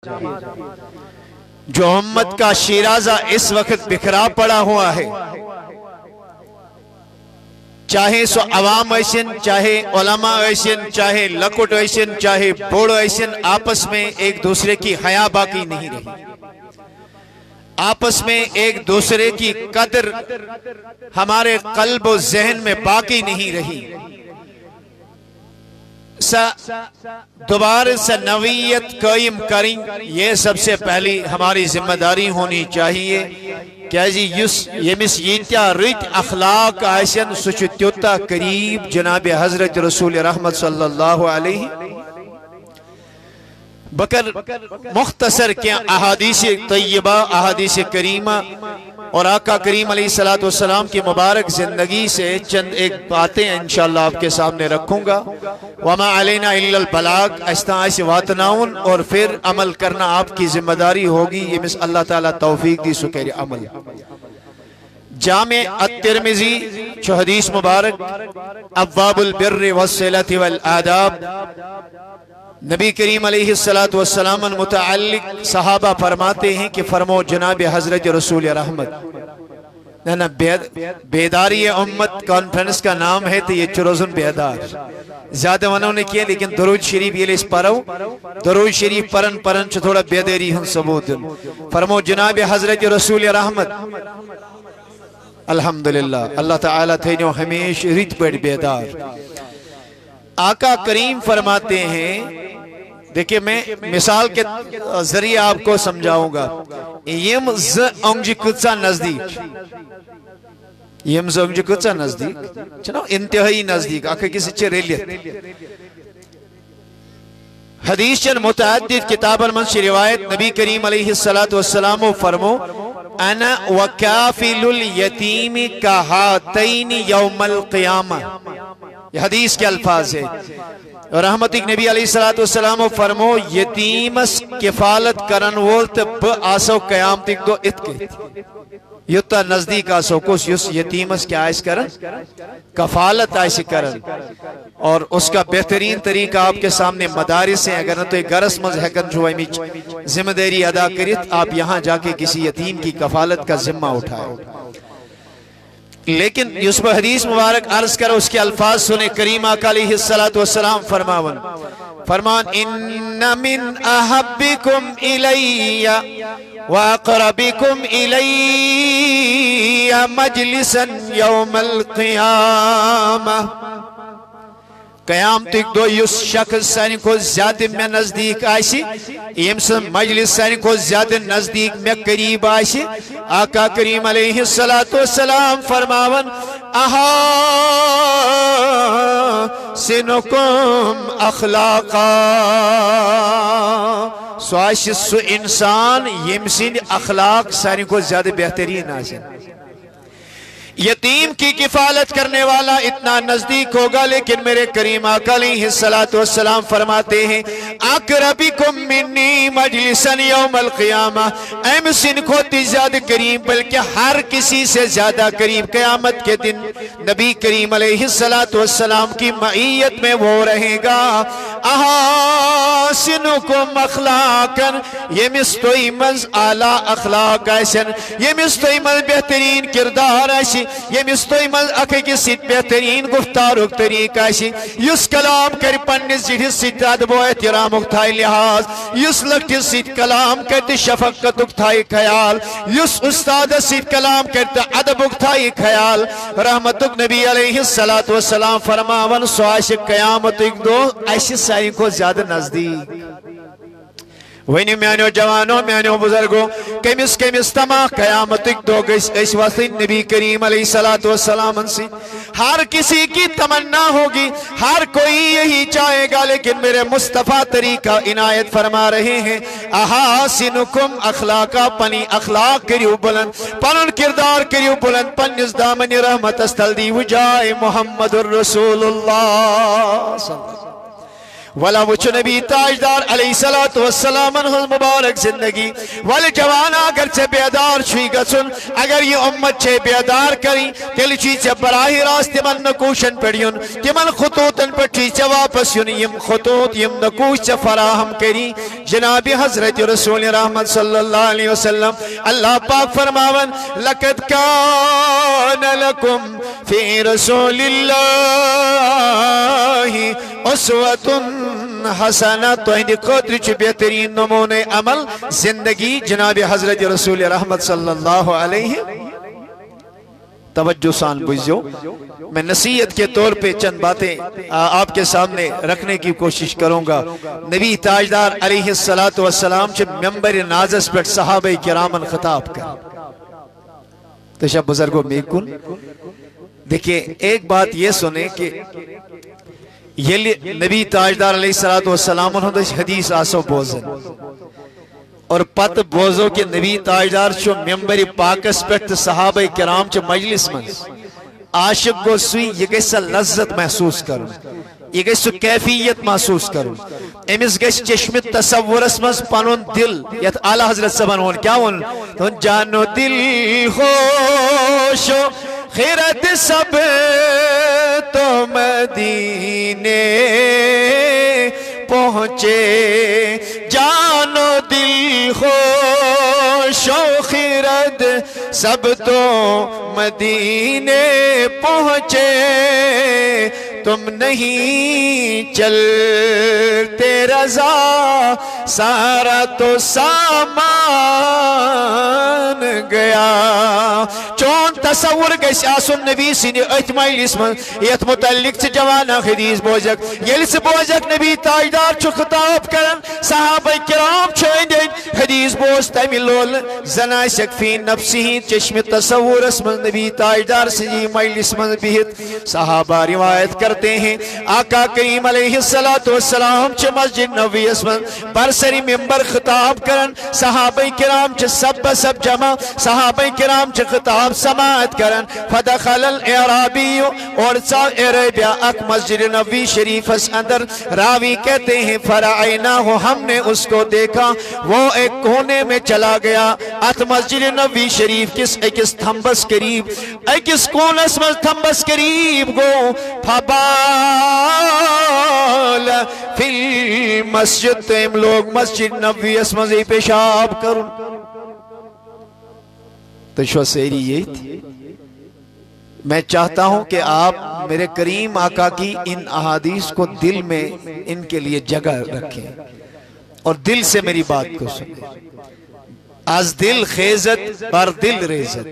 جو امت کا شیرازہ اس وقت بکھرا پڑا ہوا ہے، چاہے سو عوام ایسن، چاہے علماء ایسن، چاہے لکٹ ایسن، چاہے بوڑھ ایسن، آپس میں ایک دوسرے کی حیا باقی نہیں رہی، آپس میں ایک دوسرے کی قدر ہمارے قلب و ذہن میں باقی نہیں رہی۔ دوبارہ سے نوعیت قائم کریں، یہ سب سے پہلی ہماری ذمہ داری ہونی چاہیے کہ یمس یتیا رت اخلاق آسن سہ تیوتا قریب جناب حضرت رسول رحمت صلی اللہ علیہ۔ بکر مختصر کیا احادیث طیبہ، احادیث کریمہ اور آقا کریم علیہ السلام کی مبارک زندگی سے چند ایک باتیں انشاءاللہ آپ کے سامنے رکھوں گا۔ وما علینا الا البلاغ، استعاش واتناؤن، اور پھر عمل کرنا آپ کی ذمہ داری ہوگی۔ یہ مس اللہ تعالیٰ توفیق دی سکیر عمل۔ جامع الترمذی چو حدیث مبارک ابواب البر والصلة والآداب، نبی کریم علیہ السلام متعلق صحابہ فرماتے ہیں کہ فرمو جناب حضرت رسول رحمت بیداری امت کانفرنس کا نام ہے، تو یہ چروزن بیدار زیادہ انہوں نے کیا، لیکن درود شریف یہ لیس پڑھو، درود شریف پرن تھوڑا بیداری ہن ثبوت۔ فرمو جناب حضرت رسول رحمت الحمدللہ اللہ تعالیٰ تھینو ہمیش ریت پیڑ بیدار۔ آقا کریم فرماتے ہیں، دیکھیں میں مثال کے ذریعے آپ کو سمجھاؤں گا، یم ز انگجی کچھا نزدیک، یم ز انگجی کچھا نزدیک چنو انتہائی نزدیک، آقا کسی چھے ریلیت حدیث چن متعدد کتاب المنش روایت نبی کریم علیہ السلام فرمو انا وکافل الیتیم کہاتین یوم القیامہ، یہ حدیث کے الفاظ ہے۔ رحمت نبی علیہ السلام فرمو یتیمس کفالت کرن وولت ب آسو قیامتک دو اتکے یتا نزدیک آسو کس یس یتیمس کیا آئیس کرن کفالت آئیس کرن، اور اس کا بہترین طریقہ آپ کے سامنے مدارس ہیں۔ اگر نہ تو ایک گرس مز حکن جو ذمہ داری ادا کریت، آپ یہاں جا کے کسی یتیم کی کفالت کا ذمہ اٹھائے۔ لیکن یوسف حدیث مبارک عرض کرو، اس کے الفاظ سنے کریم آقا علیہ السلام فرمان ان من احبکم الی واقربکم الی مجلسا یوم القیامہ، قیامتک دو یس شخص سانی کو زیادہ میں نزدیک آئیسی، یمس مجلس سانی کو زیادہ نزدیک میں قریب آئیسی، آقا کریم علیہ السلام فرماون احاسنکم اخلاقا، سو آئیسی سو انسان یمسین اخلاق سانی کو زیادہ بہترین آئیسی۔ یتیم کی کفالت کرنے والا اتنا نزدیک ہوگا، لیکن میرے کریم آقا علیہ السلام فرماتے ہیں اقربکم منی مجلسا یوم القیامہ، ایمسن کو زیادہ قریب بلکہ ہر کسی سے زیادہ قریب قیامت کے دن نبی کریم علیہ السلام کی معیت میں وہ رہے گا۔ احاسنکم اخلاقا، یہ مستوئی مز اعلیٰ اخلاق ایسن، یہ مستوئی مز بہترین کردار ایسی، یہ مستوئی مز اکھے کی سیت بہترین گفتارک طریقہ ایسی، یس کلام کر پنس جیڑی سیت ادب و احترام اکتھائی لحاظ، یس لگتی سیت کلام کرتی شفقت اکتھائی خیال، یس استاد سیت کلام کرتی ادب اکتھائی خیال۔ رحمتک نبی علیہ السلام فرماون سو عاشق قیامت ایک دو ایسی سائی کو زیادہ نزدیک۔ وینی میانو جوانو میانو بزرگو کمیس تمام قیامت ایک دو اس واسطے نبی کریم علیہ السلام سے ہر کسی کی تمنا ہوگی، ہر کوئی یہی چاہے گا، لیکن میرے مصطفیٰ طریقہ عنایت فرما رہے ہیں احاسنکم اخلاقا، پنی اخلاق کریو بلند، پنن کردار کریو بلند، پنس دامن رحمت استل دی وجائے محمد الرسول اللہ صلی اللہ علیہ وسلم۔ ولا وچ نبی تاجدار علیہ السلام مبارک زندگی ول جوان اگر چھ بیدار چھ گژھن اگر یہ امت چھ بیدار کری تیل چھ براہ راست تمن نکوشن پڑیون تمن خطوطن پر چھ واپس یون یم خطوط یم نکوش چھ فراہم کری جناب حضرت رسول رحمت صلی اللہ علیہ وسلم اللہ پاک فرماون لقد کان لکم فی رسول اللہ اسوۃ حسنہ تہندِ خاطر چھ بہترین نمونہ عمل زندگی جناب حضرت رسول رحمت صلی اللہ علیہ توجہ سان بجھو میں نصیحت کے طور پہ چند باتیں آپ کے سامنے رکھنے کی کوشش کروں گا نبی تاجدار علیہ السلام چھ ممبر نازس پر صحابہ کرامن خطاب کر تو شب بزرگوں میں کن دیکھیں ایک بات یہ سنیں کہ یہ نبی تاجدار علیہ السلام حدیث آسو بوزن اور پت بوزو کہ نبی تاجدار چو ممبر پاکس پیٹ صحابہ کرام چو مجلس من عاشق گو سوئی یہ گیسا لذت محسوس کرو یہ گیسا کیفیت محسوس کرو امس گیس چشم تصور اسمز پانون دل یا اعلی حضرت سبان ہون کیا ہون تو جانو دل خوشو خیرت سب تو مدینے پہنچے جانو دل خوش و خیرت سب تو مدینے پہنچے تم نہیں چلتے رضا سارا تو سامان گیا چون تصور گیس آسن نبی سینی اتمائی اسم یت متعلق سے جوانا حدیث بوجک یل سے بوجک نبی تاجدار چو خطاب کرن صحابہ کرام چھوئیں دیں حدیث بوز تیمیلول زنا شکفی نفسی چشم تصور اسم نبی تاجدار سے جی مجلس من بیت صحابہ روایت کرتے ہیں آقا کریم علیہ السلام چھ مسجد نبوی اسم برسری ممبر خطاب کرن صحابہ کرام چھ سب جمع صحابہ کرام چھ خطاب سماعت کرن فدخل الاعرابی اور سا عربیہ اک مسجد نبوی شریف اس اندر راوی کہتے ہیں فرعیناہو ہم نے اس کو دیکھا وہ ایک کونے میں چلا گیا ات مسجد نبوی شریف کس ایکس تھمبس قریب ایکس کونس میں تھمبس قریب گو فبال فی مسجد تیم لوگ مسجد نبوی اس مزی پیشاب کرن تو شو سیری یہ تھی میں چاہتا ہوں کہ آپ میرے کریم آقا کی ان احادیث کو دل میں ان کے لیے جگہ رکھیں اور دل سے میری بات کو سنیں از دل خیزت بر دل ریزت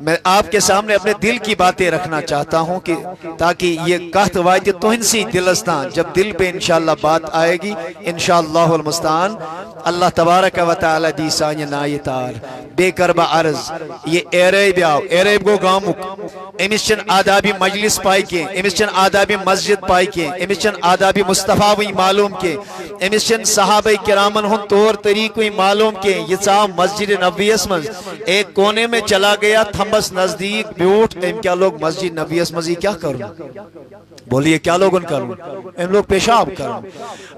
میں آپ کے سامنے اپنے دل کی باتیں رکھنا چاہتا ہوں کہ تاکہ یہ کہت واجد توہنسی دلستان جب دل پہ انشاءاللہ بات آئے گی انشاءاللہ المستعان اللہ تبارک و تعالی دی سانی نایتار بے کربہ عرض یہ ایریب آو ایریب گو گامک امیشن آدابی مجلس پائی کے امیشن آدابی مسجد پائی کے امیشن آدابی مصطفیٰ معلوم کے امیشن صحابہ کرامن ہن طور طریقوی معلوم کے یہ صاحب مسجد نبوی اسمز ایک کونے میں چلا گیا تھمبس نزدیک بیوٹ ان کیا لوگ مسجد نبوی اسمزی کیا کروں بولیے کیا لوگ ان کروں ان لوگ پیشاب کروں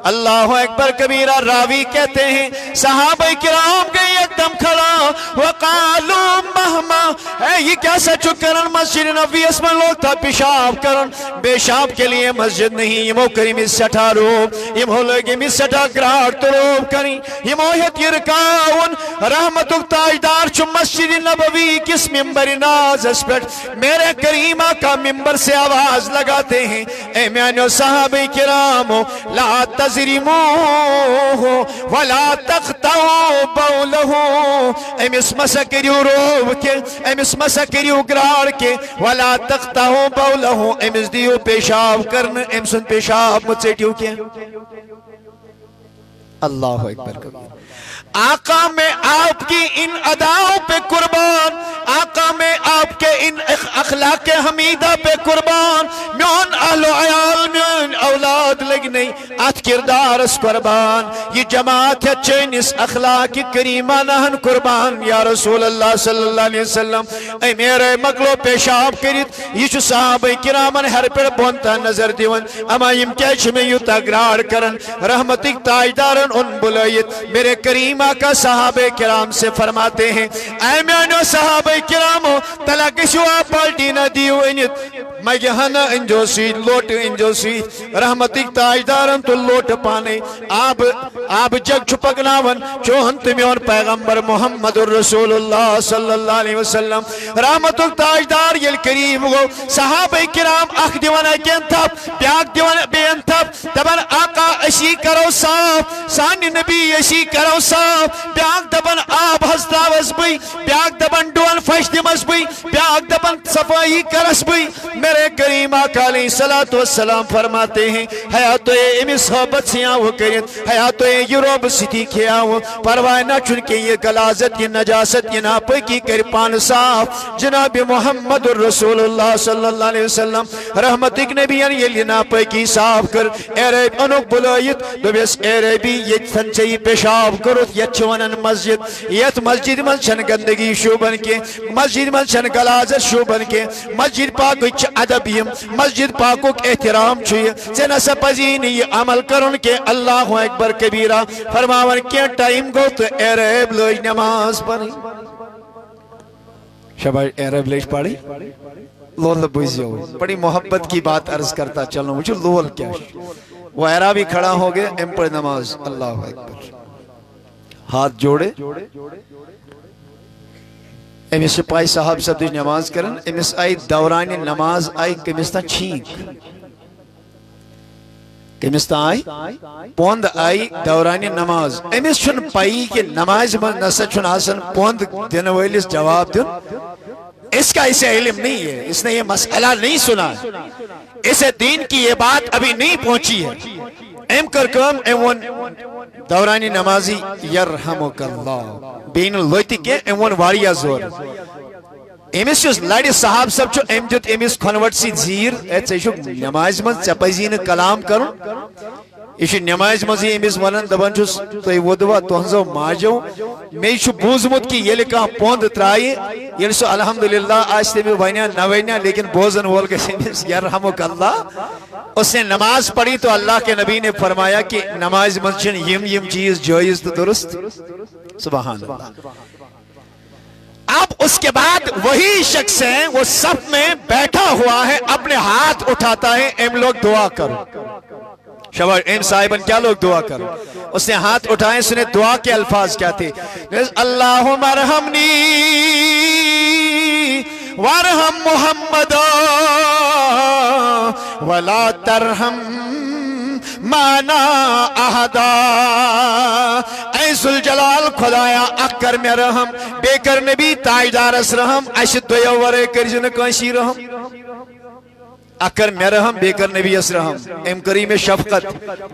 اللہ اکبر کبیرہ راوی کہتے ہیں صحابہ کرام کے ایک دم کھڑا وقالو مہما ہے یہ کیسا چکرن مسجد نبوی اسم لوگ تھا پیشاب کرن پیشاب کے لیے مسجد نہیں یہ مو کریم اس سٹھا روب یہ مو لگیم اس سٹھا گراٹ تو روب کریں یہ موہت یرکاون رحمت تاجدار چو مسجد نبوی کس ممبر ناز اس پر میرے کریمہ کا ممبر سے آواز لگاتے ہیں اے میانو صحابہ کرامو لا تظریموہو ولا تقتعو بولہو امس مسکریو روب کے امس مسکریو گرار کے ولا تقتعو بولہو امس دیو پیشاب کرن امسن پیشاب مچیٹیو کے اللہ اکبر کبیر آقا میں آپ کی ان اداؤں پہ قربان آقا میں آپ کے ان اخلاق حمیدہ پہ قربان میون اہل و عیال میون اولاد لگنی ات کردار اس قربان یہ جماعت ہے چینس اخلاق کریمانہن قربان یا رسول اللہ صلی اللہ علیہ وسلم اے میرے مغلو پیشاب کرت یہ صحابہ کرامن ہر پر بونتا نظر دیون اما یم کیچ میں یو تگرار کرن رحمتک تاجدارن ان بلائیت میرے کریم آقا صحابہ کرام سے فرماتے ہیں اے میانو صحابہ کرامو تلقشو آپ پالٹی نہ دیو انت مگہنا انجو سید لوٹ انجو سید رحمتک تاجدارن تو لوٹ پانے آپ جگ چھپکناون چوہن تمیون پیغمبر محمد الرسول اللہ صلی اللہ علیہ وسلم رحمتک تاجدار یل قریب گو صحابہ کرام اخ دیوانا کین تھپ پیاک دیوانا بین تھپ دبن آقا اشی کرو صاف سانی نبی اشی کرو صاف پیاک دبن آب ہستاوز بی پیاک دبن ڈون فش دیمز بی پیاک دبن صفائی کرس بی میرے کریم آقا علیہ السلام فرماتے ہیں حیاتو امی صحبت سے آو کرت حیاتو یہ روب ستی کیا ہو پرواہ نہ چنکے یہ غلاظت یہ نجاست یہ ناپکی کر پان صاف جناب محمد الرسول اللہ صلی اللہ علیہ وسلم رحمتک نبیان یہ ناپکی صاف کر اے رب انوک بلائیت دوبیس اے ربی یہ تھنچی پیشاب کرت یہ چونن مسجد یہ مسجد من چھن گندگی شوبن کے مسجد من چھن غلاظت شوبن کے مسجد پاک اچھ عدبیم مسجد پاکو احترام چھوئے چنہ سپزین یہ عمل کرن کے اللہ اکبر کبیرہ فرماون کیا ٹائم گو تو اے رب لوج نماز پڑھی شباش اے رب لوج پڑھی لول بوزیو بڑی محبت کی بات عرض کرتا چلو مجھے لول کیا وہ عرابی کھڑا ہو گئے ام پر نماز اللہ اکبر ہاتھ جوڑے امیس سپاہی صاحب سب دیج نماز کرن امیس آئی دوران نماز آئی کمیستا چھینک کمیستا آئی پوند آئی دوران نماز امیس چھن پائی کہ نماز من نسا چھن آسن پوند دن ویلیس جواب دن اس کا اسے علم نہیں ہے اس نے یہ مسئلہ نہیں سنا اسے دین کی یہ بات ابھی نہیں پہنچی ہے ام کرکم امون دورانی نمازی یرحمک اللہ بین اللویتی کے امون واریا زور امیس چوز لڑی صاحب سب چو ام جت امیس کھنوٹ سی زیر ایسے شو نماز من چپزین کلام کرن یہ نماز مزی امیس ونن دبن چوز توی ودوا تونزو ماجو میں شو بوزمت کی یہ لکھا پوند ترائی یہ سو الحمدللہ آج میں وینیا نوینیا لیکن بوزن وول کے سمیس یرحمک اللہ اس نے نماز پڑھی تو اللہ کے نبی نے فرمایا کہ نماز منشن یم چیز جائز تو درست سبحان اللہ اب اس کے بعد وہی شخص ہے وہ صف میں بیٹھا ہوا ہے اپنے ہاتھ اٹھاتا ہے ایم لوگ دعا کرو شباب ایم صاحبن کیا لوگ دعا کرو اس نے ہاتھ اٹھائے سنے دعا کے الفاظ کیا تھے اللہم ارحمنی وارحم محمد ولا ترحم مانا احدا اے ذوالجلال خدایا اکر میں رحم بے کر نبی تاجدار اس رحم اشد دویو ورے کرجن کنشی رحم اکر میں رحم بے کر نبی اس رحم ام کریم شفقت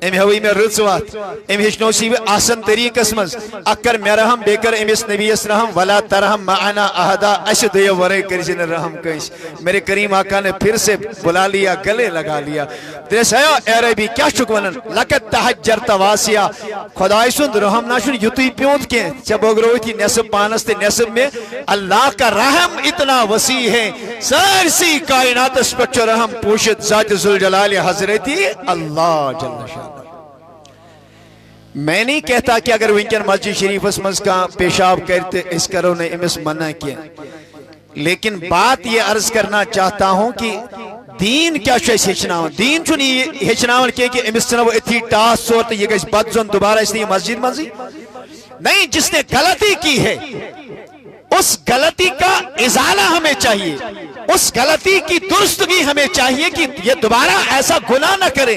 ام ہوئی میں رضوات ام ہشنوسی میں آسن طریق اسمز اکر میں رحم بے کر ام اس نبی اس رحم ولا ترحم معنا احدا اشد دویو ورے کرجن رحم کنش میرے کریم آقا نے پھر سے بلا لیا گلے لگا لیا دیس ہے اے ربی کیا شکونن لکت تحجرت واسیا خدای سند رحم ناشن یتوی پیوند کے جب اگروی تھی نصب پانستے نصب میں اللہ کا رحم اتنا وسیع ہے سرسی کائنات اس پچھو رحم پوشت ذات ذوالجلال حضرتی اللہ جل شاہ میں نہیں کہتا کہ اگر ونکن مسجد شریف اسمز کا پیشاب کرتے اس کرو نے امس منع کیا لیکن بات یہ عرض کرنا چاہتا ہوں کہ دین کیا شاید ہچناون دین چھو نہیں ہچناون کہ امس چنو اتھی ٹاس صورت یہ گیس بدزن دوبارہ اس نے مسجد منزی نہیں جس نے غلطی کی ہے اس غلطی کا ازالہ ہمیں چاہیے اس غلطی کی درستگی ہمیں چاہیے کہ یہ دوبارہ ایسا گناہ نہ کرے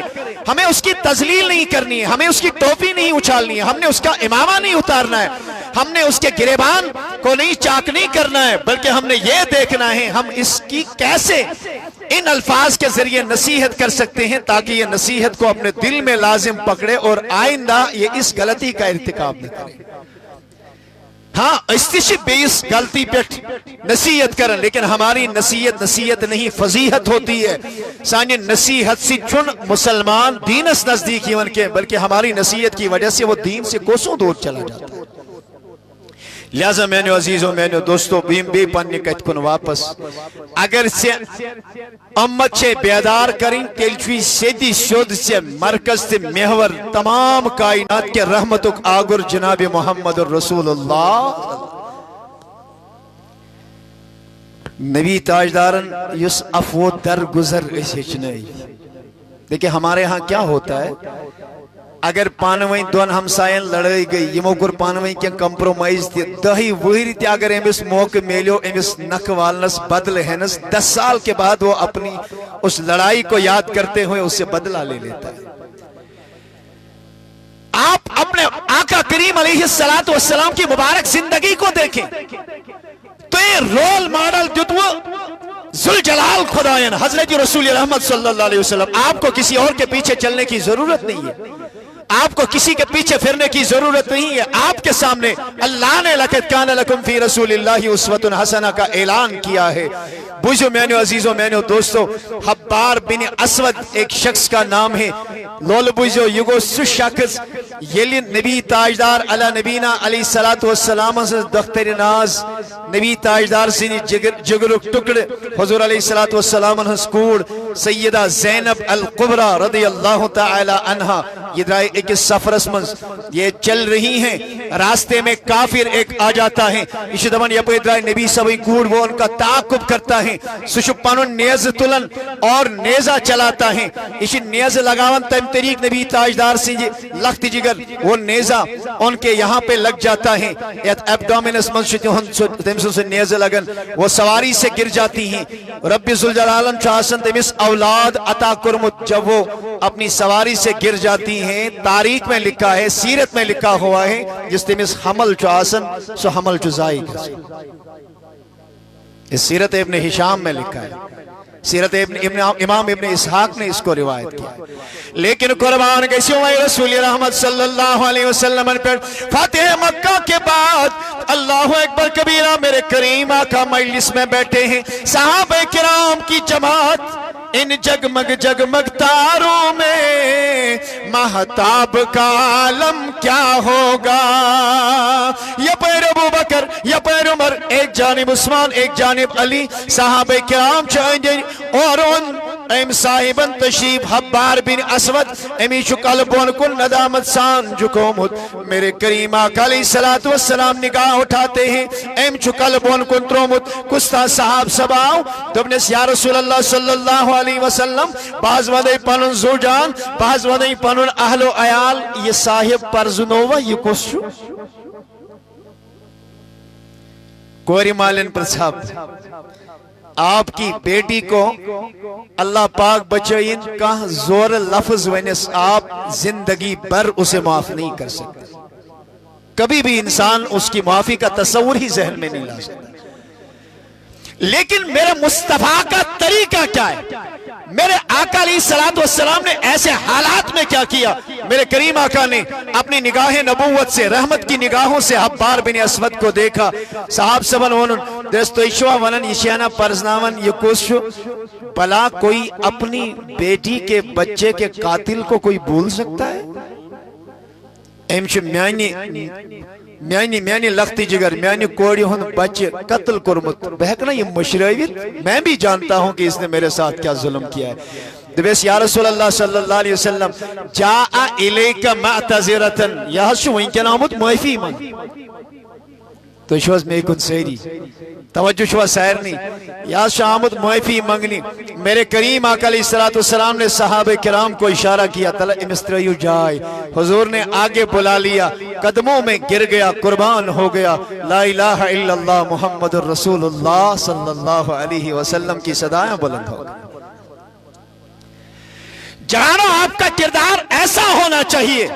ہمیں اس کی تذلیل نہیں کرنی ہے ہمیں اس کی ٹوپی نہیں اچھالنی ہے ہم نے اس کا امامہ نہیں اتارنا ہے ہم نے اس کے گریبان کو نہیں چاک نہیں کرنا ہے بلکہ ہم نے یہ دیکھنا ہے ہم اس کی کیسے ان الفاظ کے ذریعے نصیحت کر سکتے ہیں تاکہ یہ نصیحت کو اپنے دل میں لازم پکڑے اور آئندہ یہ اس غلطی کا ارتکاب نہ کرے ہاں استشی بیس غلطی پیٹ نصیحت کرن لیکن ہماری نصیحت نہیں فضیحت ہوتی ہے سانی نصیحت سے چن مسلمان دینس نزدیک ہی کے بلکہ ہماری نصیحت کی وجہ سے وہ دین سے کوسوں دور چلا جاتا ہے لہذا میں نے عزیزوں میں نے دوستوں بیم بی پنی کت کن واپس اگر سے امت سے بیدار کریں تیلچوی سیدی شد سے مرکز سے محور تمام کائنات کے رحمتک آگر جناب محمد الرسول اللہ نبی تاجدارن یس افو در گزر اسے چنئی دیکھیں ہمارے ہاں کیا ہوتا ہے اگر پانویں دون ہمسائن لڑائی گئی یہ موقع پانویں کیا کمپرومائز تھی دہی وہی تھی اگر امس موقع میلیو امس نک والنس بدل ہنس 10 سال کے بعد وہ اپنی اس لڑائی کو یاد کرتے ہوئے اس سے بدلہ لے لیتا ہے آپ اپنے آقا کریم علیہ السلام کی مبارک زندگی کو دیکھیں تو یہ رول ماڈل جتو ذوالجلال خدایان حضرت رسول رحمت صلی اللہ علیہ وسلم آپ کو کسی اور کے پیچھے چلنے کی ضرورت نہیں ہے آپ کو کسی کے پیچھے پھرنے کی ضرورت نہیں ہے آپ کے سامنے اللہ نے لَقَدْ كَانَ لَكُمْ فِي رَسُولِ اللَّهِ أُسْوَةٌ حَسَنَةٌ کا اعلان کیا ہے بوجھو میں نے عزیزوں میں نے دوستو حبار بن اسود ایک شخص کا نام ہے لول بوجھو یگو سو شخص یلی نبی تاجدار علی نبینا علیہ السلام سے دختر ناز نبی تاجدار سے جگرک ٹکڑ حضور علیہ السلام کوڑ سیدہ زینب القبرہ رضی اللہ تعالی عنہ یہ درائے ایک سفر اسمنز یہ چل رہی ہیں راستے میں کافر ایک آ جاتا ہے اسی دمان یہ پہ درائے نبی سبھی کوڑ وہ ان کا تعاقب کرتا ہے سشپانو نیز تلن اور نیزہ چلاتا ہے اسی نیز لگاون تیم طریق نبی تاجدار سے لخت جگر وہ نیزہ ان کے یہاں پہ لگ جاتا ہے ایبڈومن اسمنز تیم سے نیزہ لگن وہ سواری سے گر جاتی ہیں رب ذوالجلالن چاہسن تیمس اولاد عطا کرمت جب وہ اپنی سواری سے گر جاتی ہیں تاریخ میں لکھا ہے سیرت میں لکھا ہوا ہے جس تیمس حمل چاہسن سو حمل چزائی کسی اس سیرت ابن حشام میں لکھا ہے سیرت امام ابن اسحاق نے اس کو روایت کیا لیکن قربان کیسے ہوئے رسول رحمت صلی اللہ علیہ وسلم پر فاتح مکہ کے بعد اللہ اکبر کبیرہ میرے کریم آقا مجلس میں بیٹھے ہیں صحابہ کرام کی جماعت ان جگمگ جگمگ تاروں میں مہتاب کا عالم کیا ہوگا یہ پیر ابو بکر یہ پیر عمر ایک جانب عثمان ایک جانب علی صحابہ کرام چاہیں اور ان ام صاحبن تشریف حبار بن اسود امی شکل بون کن ندامت سان جکومت میرے کریم آقا علیہ السلام نگاہ اٹھاتے ہیں ام شکل بون کن ترومت کستا صحاب سباؤ دبنس یا رسول اللہ صلی اللہ علیہ وسلم بعض ودائی پنن زوجان بعض ودائی پنن اہل و عیال یہ صاحب پرزنوہ یہ کس شو کوری مالن پر صاحب آپ کی بیٹی کو اللہ پاک بچائیں کہاں زور لفظ ونس آپ زندگی بھر اسے معاف نہیں کر سکتے کبھی بھی انسان اس کی معافی کا تصور ہی ذہن میں نہیں لا سکتا لیکن میرے مصطفیٰ کا طریقہ کیا ہے میرے آقا علیہ السلام نے ایسے حالات میں کیا کیا میرے کریم آقا نے اپنی نگاہ نبوت سے رحمت کی نگاہوں سے حبار بن اسود کو دیکھا صحاب سبن ونن درستو اشوا ونن یشیانا پرزناون یہ کوشو پلا کوئی اپنی بیٹی کے بچے کے قاتل کو کوئی بھول سکتا ہے امش میانی لختی جگر میانی کوڑی ہن بچے قتل کرمت بہکنا یہ مشروعیت میں بھی جانتا ہوں کہ اس نے میرے ساتھ کیا ظلم کیا ہے دبیس یا رسول اللہ صلی اللہ علیہ وسلم جاء الیک معتذرتن یا شوئیں کے نامت معافی من تو شوز میں کن سیری توجہ شوز سیر نہیں یا شامت معافی منگنی میرے کریم آقا علیہ السلام نے صحابہ کرام کو اشارہ کیا تلا امستریو جائے حضور نے آگے بلا لیا قدموں میں گر گیا قربان ہو گیا لا الہ الا اللہ محمد الرسول اللہ صلی اللہ علیہ وسلم کی صدایاں بلند ہو گئی جانو آپ کا کردار ایسا ہونا چاہیے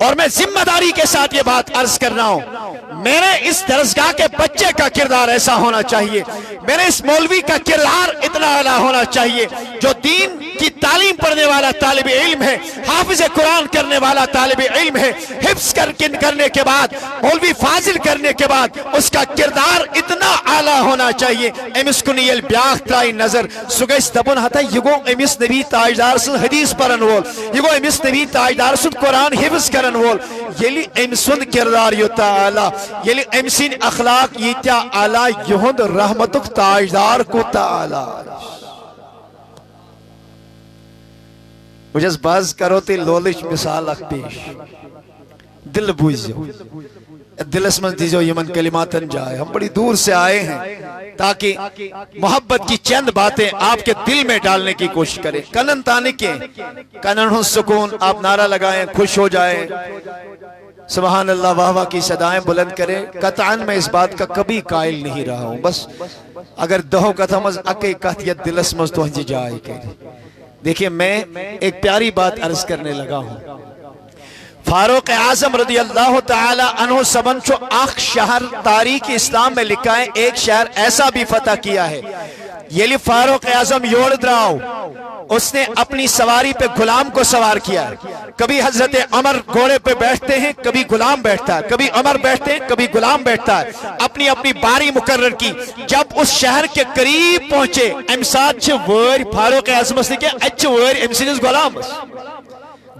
اور میں ذمہ داری کے ساتھ یہ بات عرض کر رہا ہوں میرے اس درسگاہ کے بچے کا کردار ایسا ہونا چاہیے میرے اس مولوی کا کردار اتنا اعلیٰ ہونا چاہیے جو دین کی کی تعلیم پڑھنے والا طالب علم ہے، حافظ قرآن کرنے والا طالب علم ہے، حفظ کرنے کے بعد مولوی فاضل کرنے کے بعد اس کا کردار اتنا اعلیٰ ہونا چاہیے امس کن یل بیاکھ ترائی نظر سہ گژھِ دپُن ہتا یہ گو امس نبی تاجدار سن حدیث پرن وول، یہ گو امس نبی تاجدار سن قرآن حفظ کرن وول، یلی ام سند کردار یوتا اعلیٰ، یلی ام سن اخلاق یتیا اعلیٰ، یہند رحمتک تاجدار کوتا اعلیٰ. وجس باز کرو تی لولش مثال اخ پیش، دل بوزیو، دلس من دیجو یمن کلماتن جائے. ہم بڑی دور سے آئے ہیں تاکہ محبت کی چند باتیں آپ کے دل میں ڈالنے کی کوشش کریں. کنن تانے کے کنن ہن سکون، آپ نعرہ لگائیں، خوش ہو جائیں، سبحان اللہ واہ واہ کی صدائیں بلند کریں. قطعاً میں اس بات کا کبھی قائل نہیں رہا ہوں، بس اگر دہو کتھا مز اکی کت یا دلس مز تو ہنجی جائے کہ دیکھیں میں ایک پیاری بات عرض کرنے لگا ہوں. فاروق اعظم رضی اللہ تعالی عنہ سبن چو آخ شہر تاریخ اسلام میں لکھا ہے، ایک شہر ایسا بھی فتح کیا ہے. یہ لی فاروق اعظم یوڑ دراؤ، اس نے اپنی سواری پہ غلام کو سوار کیا ہے. کبھی حضرت عمر گھوڑے پہ بیٹھتے ہیں، کبھی غلام بیٹھتا ہے، کبھی عمر بیٹھتے ہیں، کبھی غلام بیٹھتا ہے. اپنی اپنی باری مقرر کی. جب اس شہر کے قریب پہنچے امساد چھ ویر فاروق اعظم نے کیا اچھ ویر امسیدس غلام.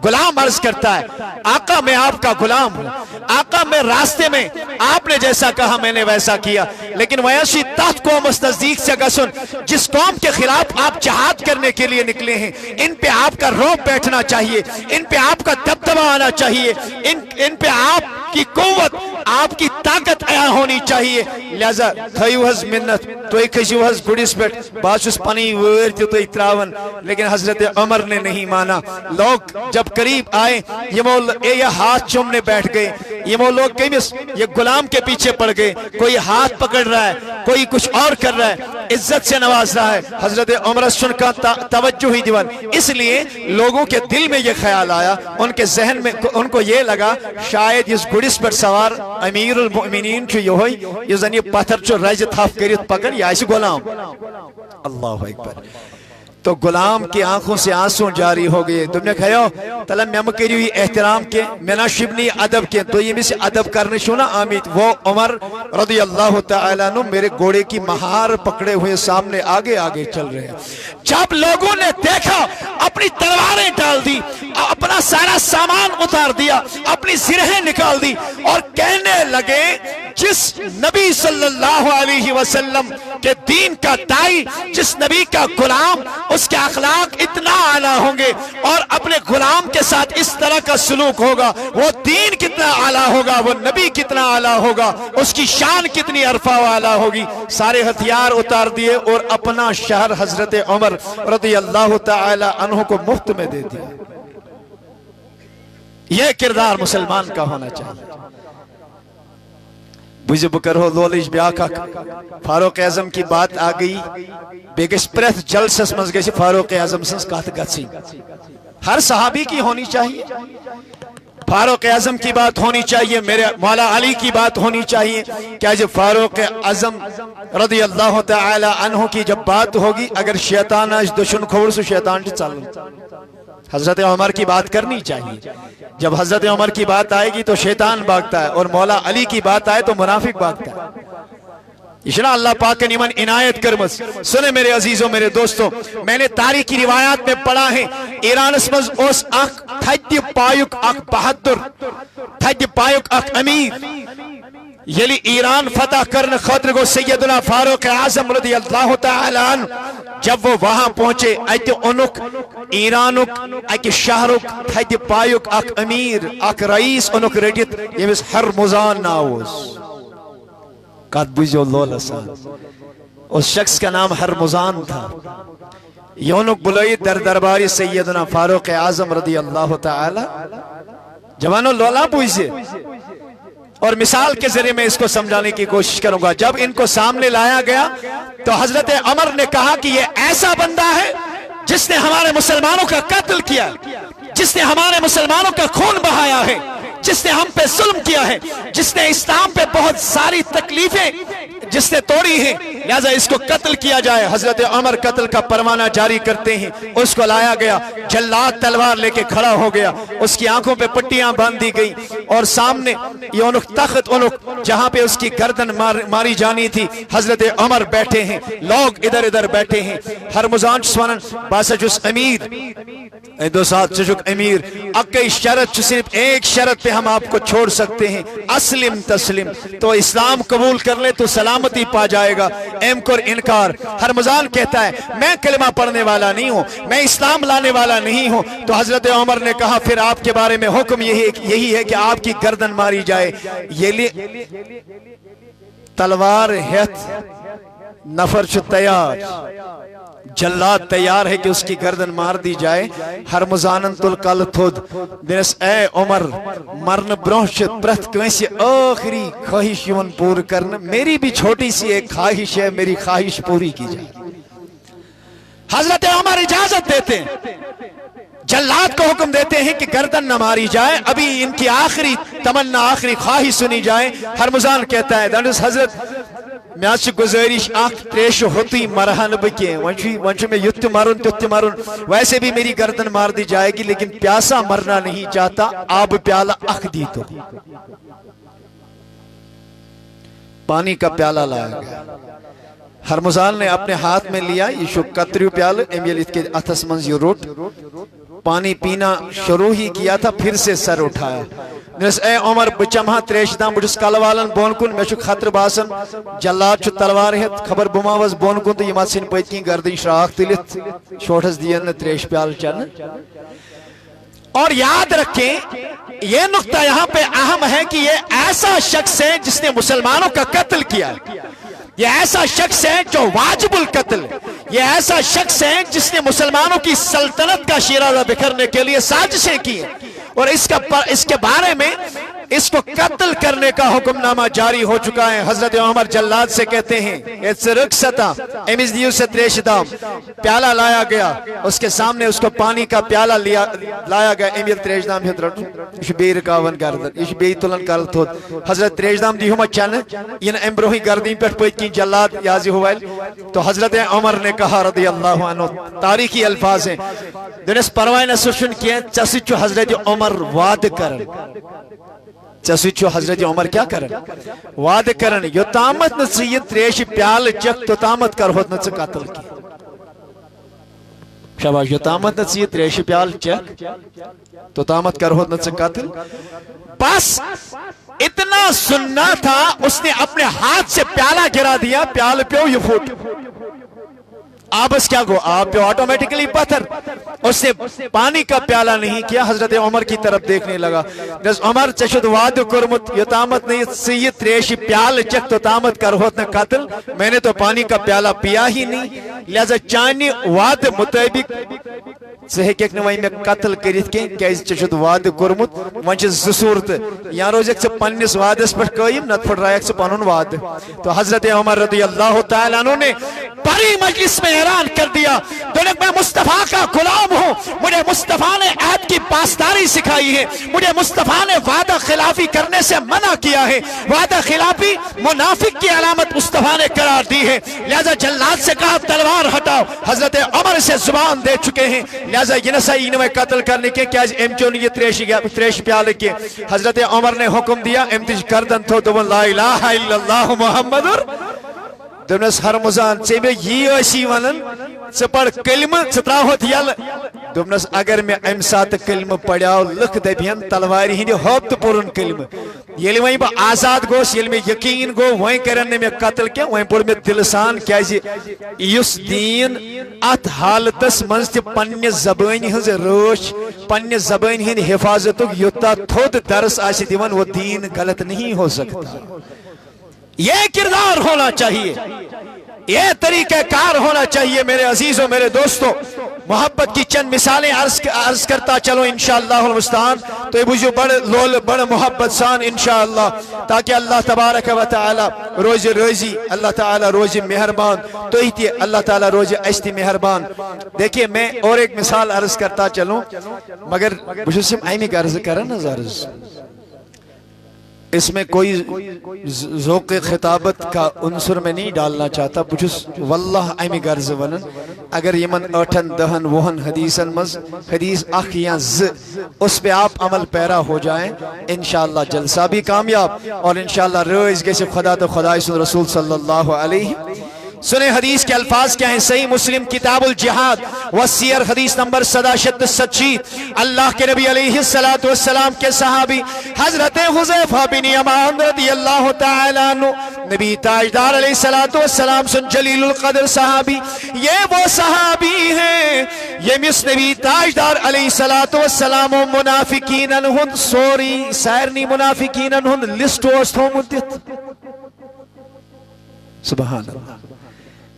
غلام عرض کرتا ہے آقا میں آپ کا غلام ہوں، آقا میں راستے میں آپ نے جیسا کہا میں نے ویسا کیا، لیکن ویسی تحت قوم اس نزدیک سے گسن جس قوم کے خلاف آپ جہاد کرنے کے لیے نکلے ہیں، ان پہ آپ کا روب بیٹھنا چاہیے، ان پہ آپ کا دبدبہ آنا چاہیے، ان پہ آپ کی قوت، آپ کی طاقت عیاں ہونی چاہیے. لہذا تھیو حض منت تو ایک کھجیو حض گڑیس بیٹھ باسوس پنی ویر تھی تو اتراون، لیکن حضرت عمر نے نہیں مانا. لوگ جب قریب آئے یہ ہاتھ چومنے بیٹھ گئے. یہ لوگ کیمس یہ غلام کے پیچھے پڑ گئے، کوئی ہاتھ پکڑ رہا ہے، کوئی کچھ اور کر رہا ہے، عزت سے نواز رہا ہے. حضرت عمر سن کا توجہ ہی دیوان. اس لیے لوگوں کے دل میں یہ خیال آیا، ان کے ذہن میں ان کو یہ لگا شاید اس گڑس پر سوار امیر المؤمنین چھو یہ ہوئی، یہ زنی پتھر چھو رج تھاف کرت پکڑ یا ایسی غلام. اللہ اکبر. تو غلام کی آنکھوں سے آنسوں جاری ہو گئے. تم نے کہا تلم میں مکریو یہ احترام کے مینا شبنی ادب کے تو یہ میں سے ادب کرنے شونا آمید. وہ عمر رضی اللہ تعالیٰ عنہ میرے گھوڑے کی مہار پکڑے ہوئے سامنے آگے آگے چل رہے ہیں. جب لوگوں نے دیکھا اپنی تلواریں ڈال دی، اپنا سارا سامان اتار دیا، اپنی زرہیں نکال دی اور کہنے لگے جس نبی صلی اللہ علیہ وسلم کے دین کا دائی، جس نبی کا غلام، اس کے اخلاق اتنا اعلیٰ ہوں گے اور اپنے غلام کے ساتھ اس طرح کا سلوک ہوگا، وہ دین کتنا اعلیٰ ہوگا، وہ نبی کتنا اعلیٰ ہوگا، اس کی شان کتنی عرفہ و اعلیٰ ہوگی. سارے ہتھیار اتار دیے اور اپنا شہر حضرت عمر رضی اللہ تعالی عنہ کو مفت میں دے دیا. یہ کردار مسلمان کا ہونا چاہیے. بجھے بکر ہو لولش بیاکا فاروق اعظم کی بات آ گئی بیگش پریت جلسس مز گئی فاروق اعظم سنس کہت گتسی. ہر صحابی کی ہونی چاہیے، فاروق اعظم کی بات ہونی چاہیے، میرے مولا علی کی بات ہونی چاہیے. کیا جب فاروق اعظم رضی اللہ تعالی عنہ کی جب بات ہوگی، اگر شیطان آج دشن کھوڑ سو شیطان جی چل، حضرت عمر کی بات کرنی چاہیے. جب حضرت عمر کی بات آئے گی تو شیطان بھاگتا ہے، اور مولا علی کی بات آئے تو منافق بھاگتا ہے. اشنا اللہ پاک کے نیمن عنایت کرمز. سنے میرے عزیزوں، میرے دوستوں، میں نے تاریخ کی روایات میں پڑھا ہے ایران اسمز اس اخ تھج پایک اخ بہادر، تھج پایک اخ امیر. یلی ایران فتح کرنے خاطر کو سیدنا فاروق اعظم رضی اللہ تعالی عنہ جب وہ وہاں پہنچے ایت انک ایرانک ایک شہرک تھج پایک اخ امیر اخ رئیس انک رڈیت یمس ہرمزان ناوز. قد بجو لولسان، اس شخص کا نام ہرمزان تھا. یونک بلائی در درباری سیدنا فاروق اعظم رضی اللہ تعالی. جوانو لولا بوئیسے اور مثال کے ذریعے میں اس کو سمجھانے کی کوشش کروں گا. جب ان کو سامنے لایا گیا تو حضرت عمر نے کہا کہ یہ ایسا بندہ ہے جس نے ہمارے مسلمانوں کا قتل کیا، جس نے ہمارے مسلمانوں کا خون بہایا ہے، جس نے ہم پہ ظلم کیا ہے، جس نے اسلام پہ بہت ساری تکلیفیں جس نے توڑی ہیں، لہذا اس کو قتل کیا جائے۔ حضرت عمر قتل کا پروانہ جاری کرتے ہیں، اس کو لایا گیا، جلاد تلوار لے کے کھڑا ہو گیا، اس کی آنکھوں پہ پٹیاں باندھ دی گئی، اور سامنے یہ اونک تخت اونک جہاں پہ اس کی گردن ماری جانی تھی، حضرت عمر بیٹھے ہیں، لوگ ادھر ادھر بیٹھے ہیں۔ ہرمزان سوانن باسا جس امیر دو ساتھ چجک امیر اکئی شرط، صرف ایک شرط پہ ہم آپ کو چھوڑ سکتے ہیں، اسلم تسلم، تو اسلام قبول کر لے تو سلامتی پا جائے گا، امکر انکار۔ ہرمزان کہتا ہے میں کلمہ پڑھنے والا نہیں ہوں، میں اسلام لانے والا نہیں ہوں، تو حضرت عمر نے کہا پھر آپ کے بارے میں حکم یہی ہے کہ آپ کی گردن ماری جائے۔ یہ تلوار ہتھ نفر چھ تیار، جلاد تیار ہے کہ اس کی گردن مار دی جائے۔ ہرمزانن تل کل تھود دنس اے عمر مرن برونش پرت کنسی آخری خواہش یون پور کرنا، میری بھی چھوٹی سی ایک خواہش ہے، میری خواہش پوری کی جائے۔ حضرت عمر اجازت دیتے ہیں، جلاد کو حکم دیتے ہیں کہ گردن نہ ماری جائے، ابھی ان کی آخری تمنا آخری خواہش سنی جائے۔ ہرمزان کہتا ہے دنس حضرت میں آج گزارش آنکھ تریش ہوتی مرہن بکے ونچو میں یت مرن تت مرن، ویسے بھی میری گردن مار دی جائے گی لیکن پیاسا مرنا نہیں چاہتا، آب پیالہ اخ دی تو پانی کا پیالہ لایا گیا۔ ہرمزان نے اپنے ہاتھ میں لیا، یہ شو قطریو پیالہ امیل اس کے اتھس منز یہ روٹ پانی پینا شروع ہی کیا تھا، پھر سے سر اٹھایا۔ نس اے عمر بچمہا تریش دام بجس کالوالن بون کن میں چک خطر باسن، جلاد چو تلوار ہے خبر بماوز بون کن تو یہ مات سن پیت کی گردن شراخ تلیت شوٹس دین تریش پیال چن۔ اور یاد رکھیں یہ نقطہ یہاں پہ اہم ہے کہ یہ ایسا شخص ہے جس نے مسلمانوں کا قتل کیا، یہ ایسا شخص ہے جو واجب القتل، یہ ایسا شخص ہے جس نے مسلمانوں کی سلطنت کا شیرازہ بکھرنے کے لیے سازشیں کی ہیں، اور اس کے بارے میں اس کو قتل کرنے کا حکم نامہ جاری ہو چکا ہے۔ حضرت عمر جلاد سے کہتے ہیں ایس رکستا امیز دیو سے تریش دام، پیالہ لایا گیا، اس کے سامنے اس کو پانی کا پیالہ لایا گیا، امیل تریش دام ہدرٹ یہ بے رکاون گردن، یہ بے تلن کرت ہود۔ حضرت تریش دام دی ہما چن یہ امبروہی گردین پر پویت کی جلاد یازی ہوئے، تو حضرت عمر نے کہا رضی اللہ عنہ، تاریخی الفاظ ہیں دنس پروائن سوشن کیا چسچو حضرت عمر وعد کرن، چسچو حضرت عمر کیا کرن وعد کرن، یو تامت نسیت تریش پیال چک تو تامت کر ہوت نس قتل کی، شباش یو تامت نسیت تریش پیال چک تو تامت کر ہوت نس قتل۔ بس اتنا سننا تھا، اس نے اپنے ہاتھ سے پیالہ گرا دیا، پیال پیو یہ پھوٹ، آبس کیا گو آپ پہ آٹومیٹکلی پتھر، اس نے پانی کا پیالہ نہیں کیا، حضرت عمر کی طرف دیکھنے لگا۔ جس عمر چشد وعد کرمت یتامت نہیں سید ریش پیال چک تو تامت کر ہوت نہ قتل، میں نے تو پانی کا پیالہ پیا ہی نہیں، لہذا چانی وعد مطابق سے ایک نوائی میں قتل کریت کے کیز چشد وعد کرمت ونچ زسورت یا روز ایک سے پنیس وعد اس پر قائم نت پھڑ رہا ایک سے پنن وعد، تو حضرت عمر رضی اللہ تعالیٰ عنہ نے بڑی مجلس میں اعلان کر دیا دونک میں مصطفیٰ کا غلام ہوں، مجھے مصطفیٰ نے عہد کی پاسداری سکھائی ہے، مجھے مصطفیٰ نے وعدہ خلافی کرنے سے منع کیا ہے، وعدہ خلافی منافق کی علامت مصطفیٰ نے قرار دی ہے، لہذا جلاد سے کہا تلوار ہٹاؤ، حضرت عمر سے زبان دے چکے ہیں، لہذا یہ نسائی انہیں قتل کرنے کے کیا امچون یہ تریش پیالے کے، حضرت عمر نے حکم دیا امتج کردن تو دون لا الہ الا اللہ محمد دونس ہرمزان سے میں یہ ایسی ونن سپڑ کلمہ ستراہت یل دونس اگر میں امسات کلمہ پڑھاؤ لکھ دبین تلواری ہندی ہوبت پورن کلمہ یلی وہیں با آزاد گوش یلی میں یقین گو وہیں کرنے میں قتل کیا وہیں پور میں دلسان کیازی یس دین ات حالتس منزت پنی زبانی ہنز روش پنی زبانی ہند حفاظتو یوتا تھود درس آسی دیوان وہ دین غلط نہیں ہو سکتا، یہ کردار ہونا چاہیے، یہ طریقہ کار ہونا چاہیے۔ میرے عزیزوں میرے دوستوں محبت کی چند مثالیں عرض کرتا چلو انشاءاللہ المستعان، تو یہ بجھو بڑ محبت سان انشاءاللہ، تاکہ اللہ تبارک و تعالی روز روزی اللہ تعالی روز مہربان تو ہی اللہ تعالی روز اشتی مہربان۔ دیکھئے میں اور ایک مثال عرض کرتا چلوں، مگر بجھو سم آئینی کا عرض کرن عرض اس میں کوئی ذوق خطابت کا عنصر میں نہیں ڈالنا چاہتا بچس واللہ امی غرض ونن اگر یمن 8 10 20 حدیثن مز حدیث اخ یا ز اس پہ آپ عمل پیرا ہو جائیں انشاءاللہ جلسہ بھی کامیاب اور انشاءاللہ رئیس گیسے خدا تو خدا رسول صلی اللہ علیہ سنیں حدیث کے الفاظ کیا ہیں صحیح مسلم کتاب الجہاد والسیر حدیث نمبر 67 اللہ کے نبی علیہ السلام کے صحابی حضرت حذیفہ بن یمان رضی اللہ تعالیٰ عنہ نبی تاجدار علیہ السلام سن جلیل القدر صحابی یہ وہ صحابی ہیں یہ مس نبی تاجدار علیہ السلام و منافقین ہند سوری سائرنی منافقین ہند لسٹ وستوں مدت سبحان اللہ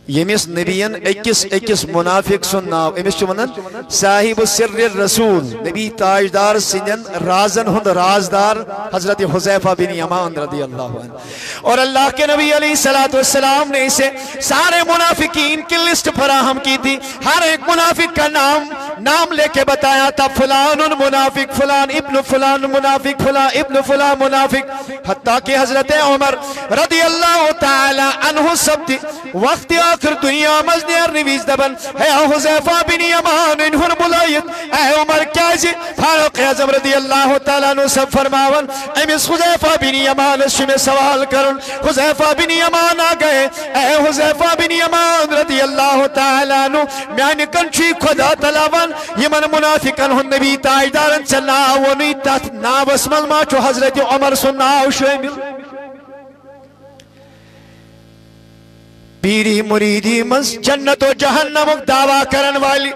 یمس نبیین اکس منافق سن ناو امس چونن صاحب سر الرسول نبی تاجدار سنن رازن ہند رازدار حضرت حذیفہ بن یمان رضی اللہ عنہ اور اللہ کے نبی علیہ السلام نے اسے سارے منافقین کی لسٹ فراہم کی تھی ہر ایک منافق کا نام لے کے بتایا تھا فلان منافق فلان ابن فلان منافق فلان ابن فلان منافق حتیٰ کہ حضرت عمر رضی اللہ تعالی عنہ سب تھی وقت آخر دنیا مزنیر نویز دبن اے حذیفہ بن یمان انہوں بلائیت اے عمر کیازی فاروق اعظم رضی اللہ تعالیٰ عنہ سب فرماون امس حذیفہ بن یمان اس میں سوال کرن حذیفہ بن یمان آگئے اے حذیفہ بن یمان رضی اللہ تعالیٰ عنہ میانی کنچی خدا تلاون یمن منافقن ہن نبی تاجدارن چلنا ونی تات ناو اسمال ماچو حضرت عمر سنناو شامل پیری مریدی مز جنت و جہنم دعویٰ کرن والی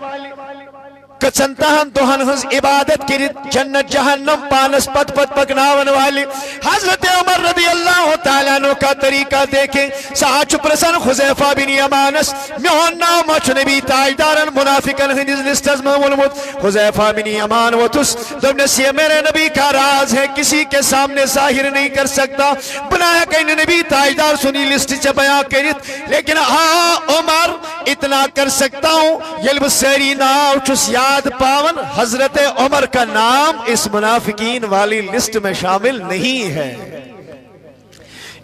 کچن تہن توہن ہز عبادت کرت جنت جہنم پانس پت پکناون والی حضرت عمر رضی اللہ تعالیٰ عنہ کا طریقہ دیکھیں ساچ پرسن حذیفہ بن یمانس میون نام اچھ نبی تاجدارن منافقن ہندز لسٹز مولمت حذیفہ بن یمان و تس دمنس یہ میرے نبی کا راز ہے کسی کے سامنے ظاہر نہیں کر سکتا بنایا کہ نبی تاجدار سنی لسٹ چا بیان کرت لیکن عمر اتنا کر سکتا ہوں یلب سیری ناو چس یاد پاون حضرت عمر کا نام اس منافقین والی لسٹ میں شامل نہیں ہے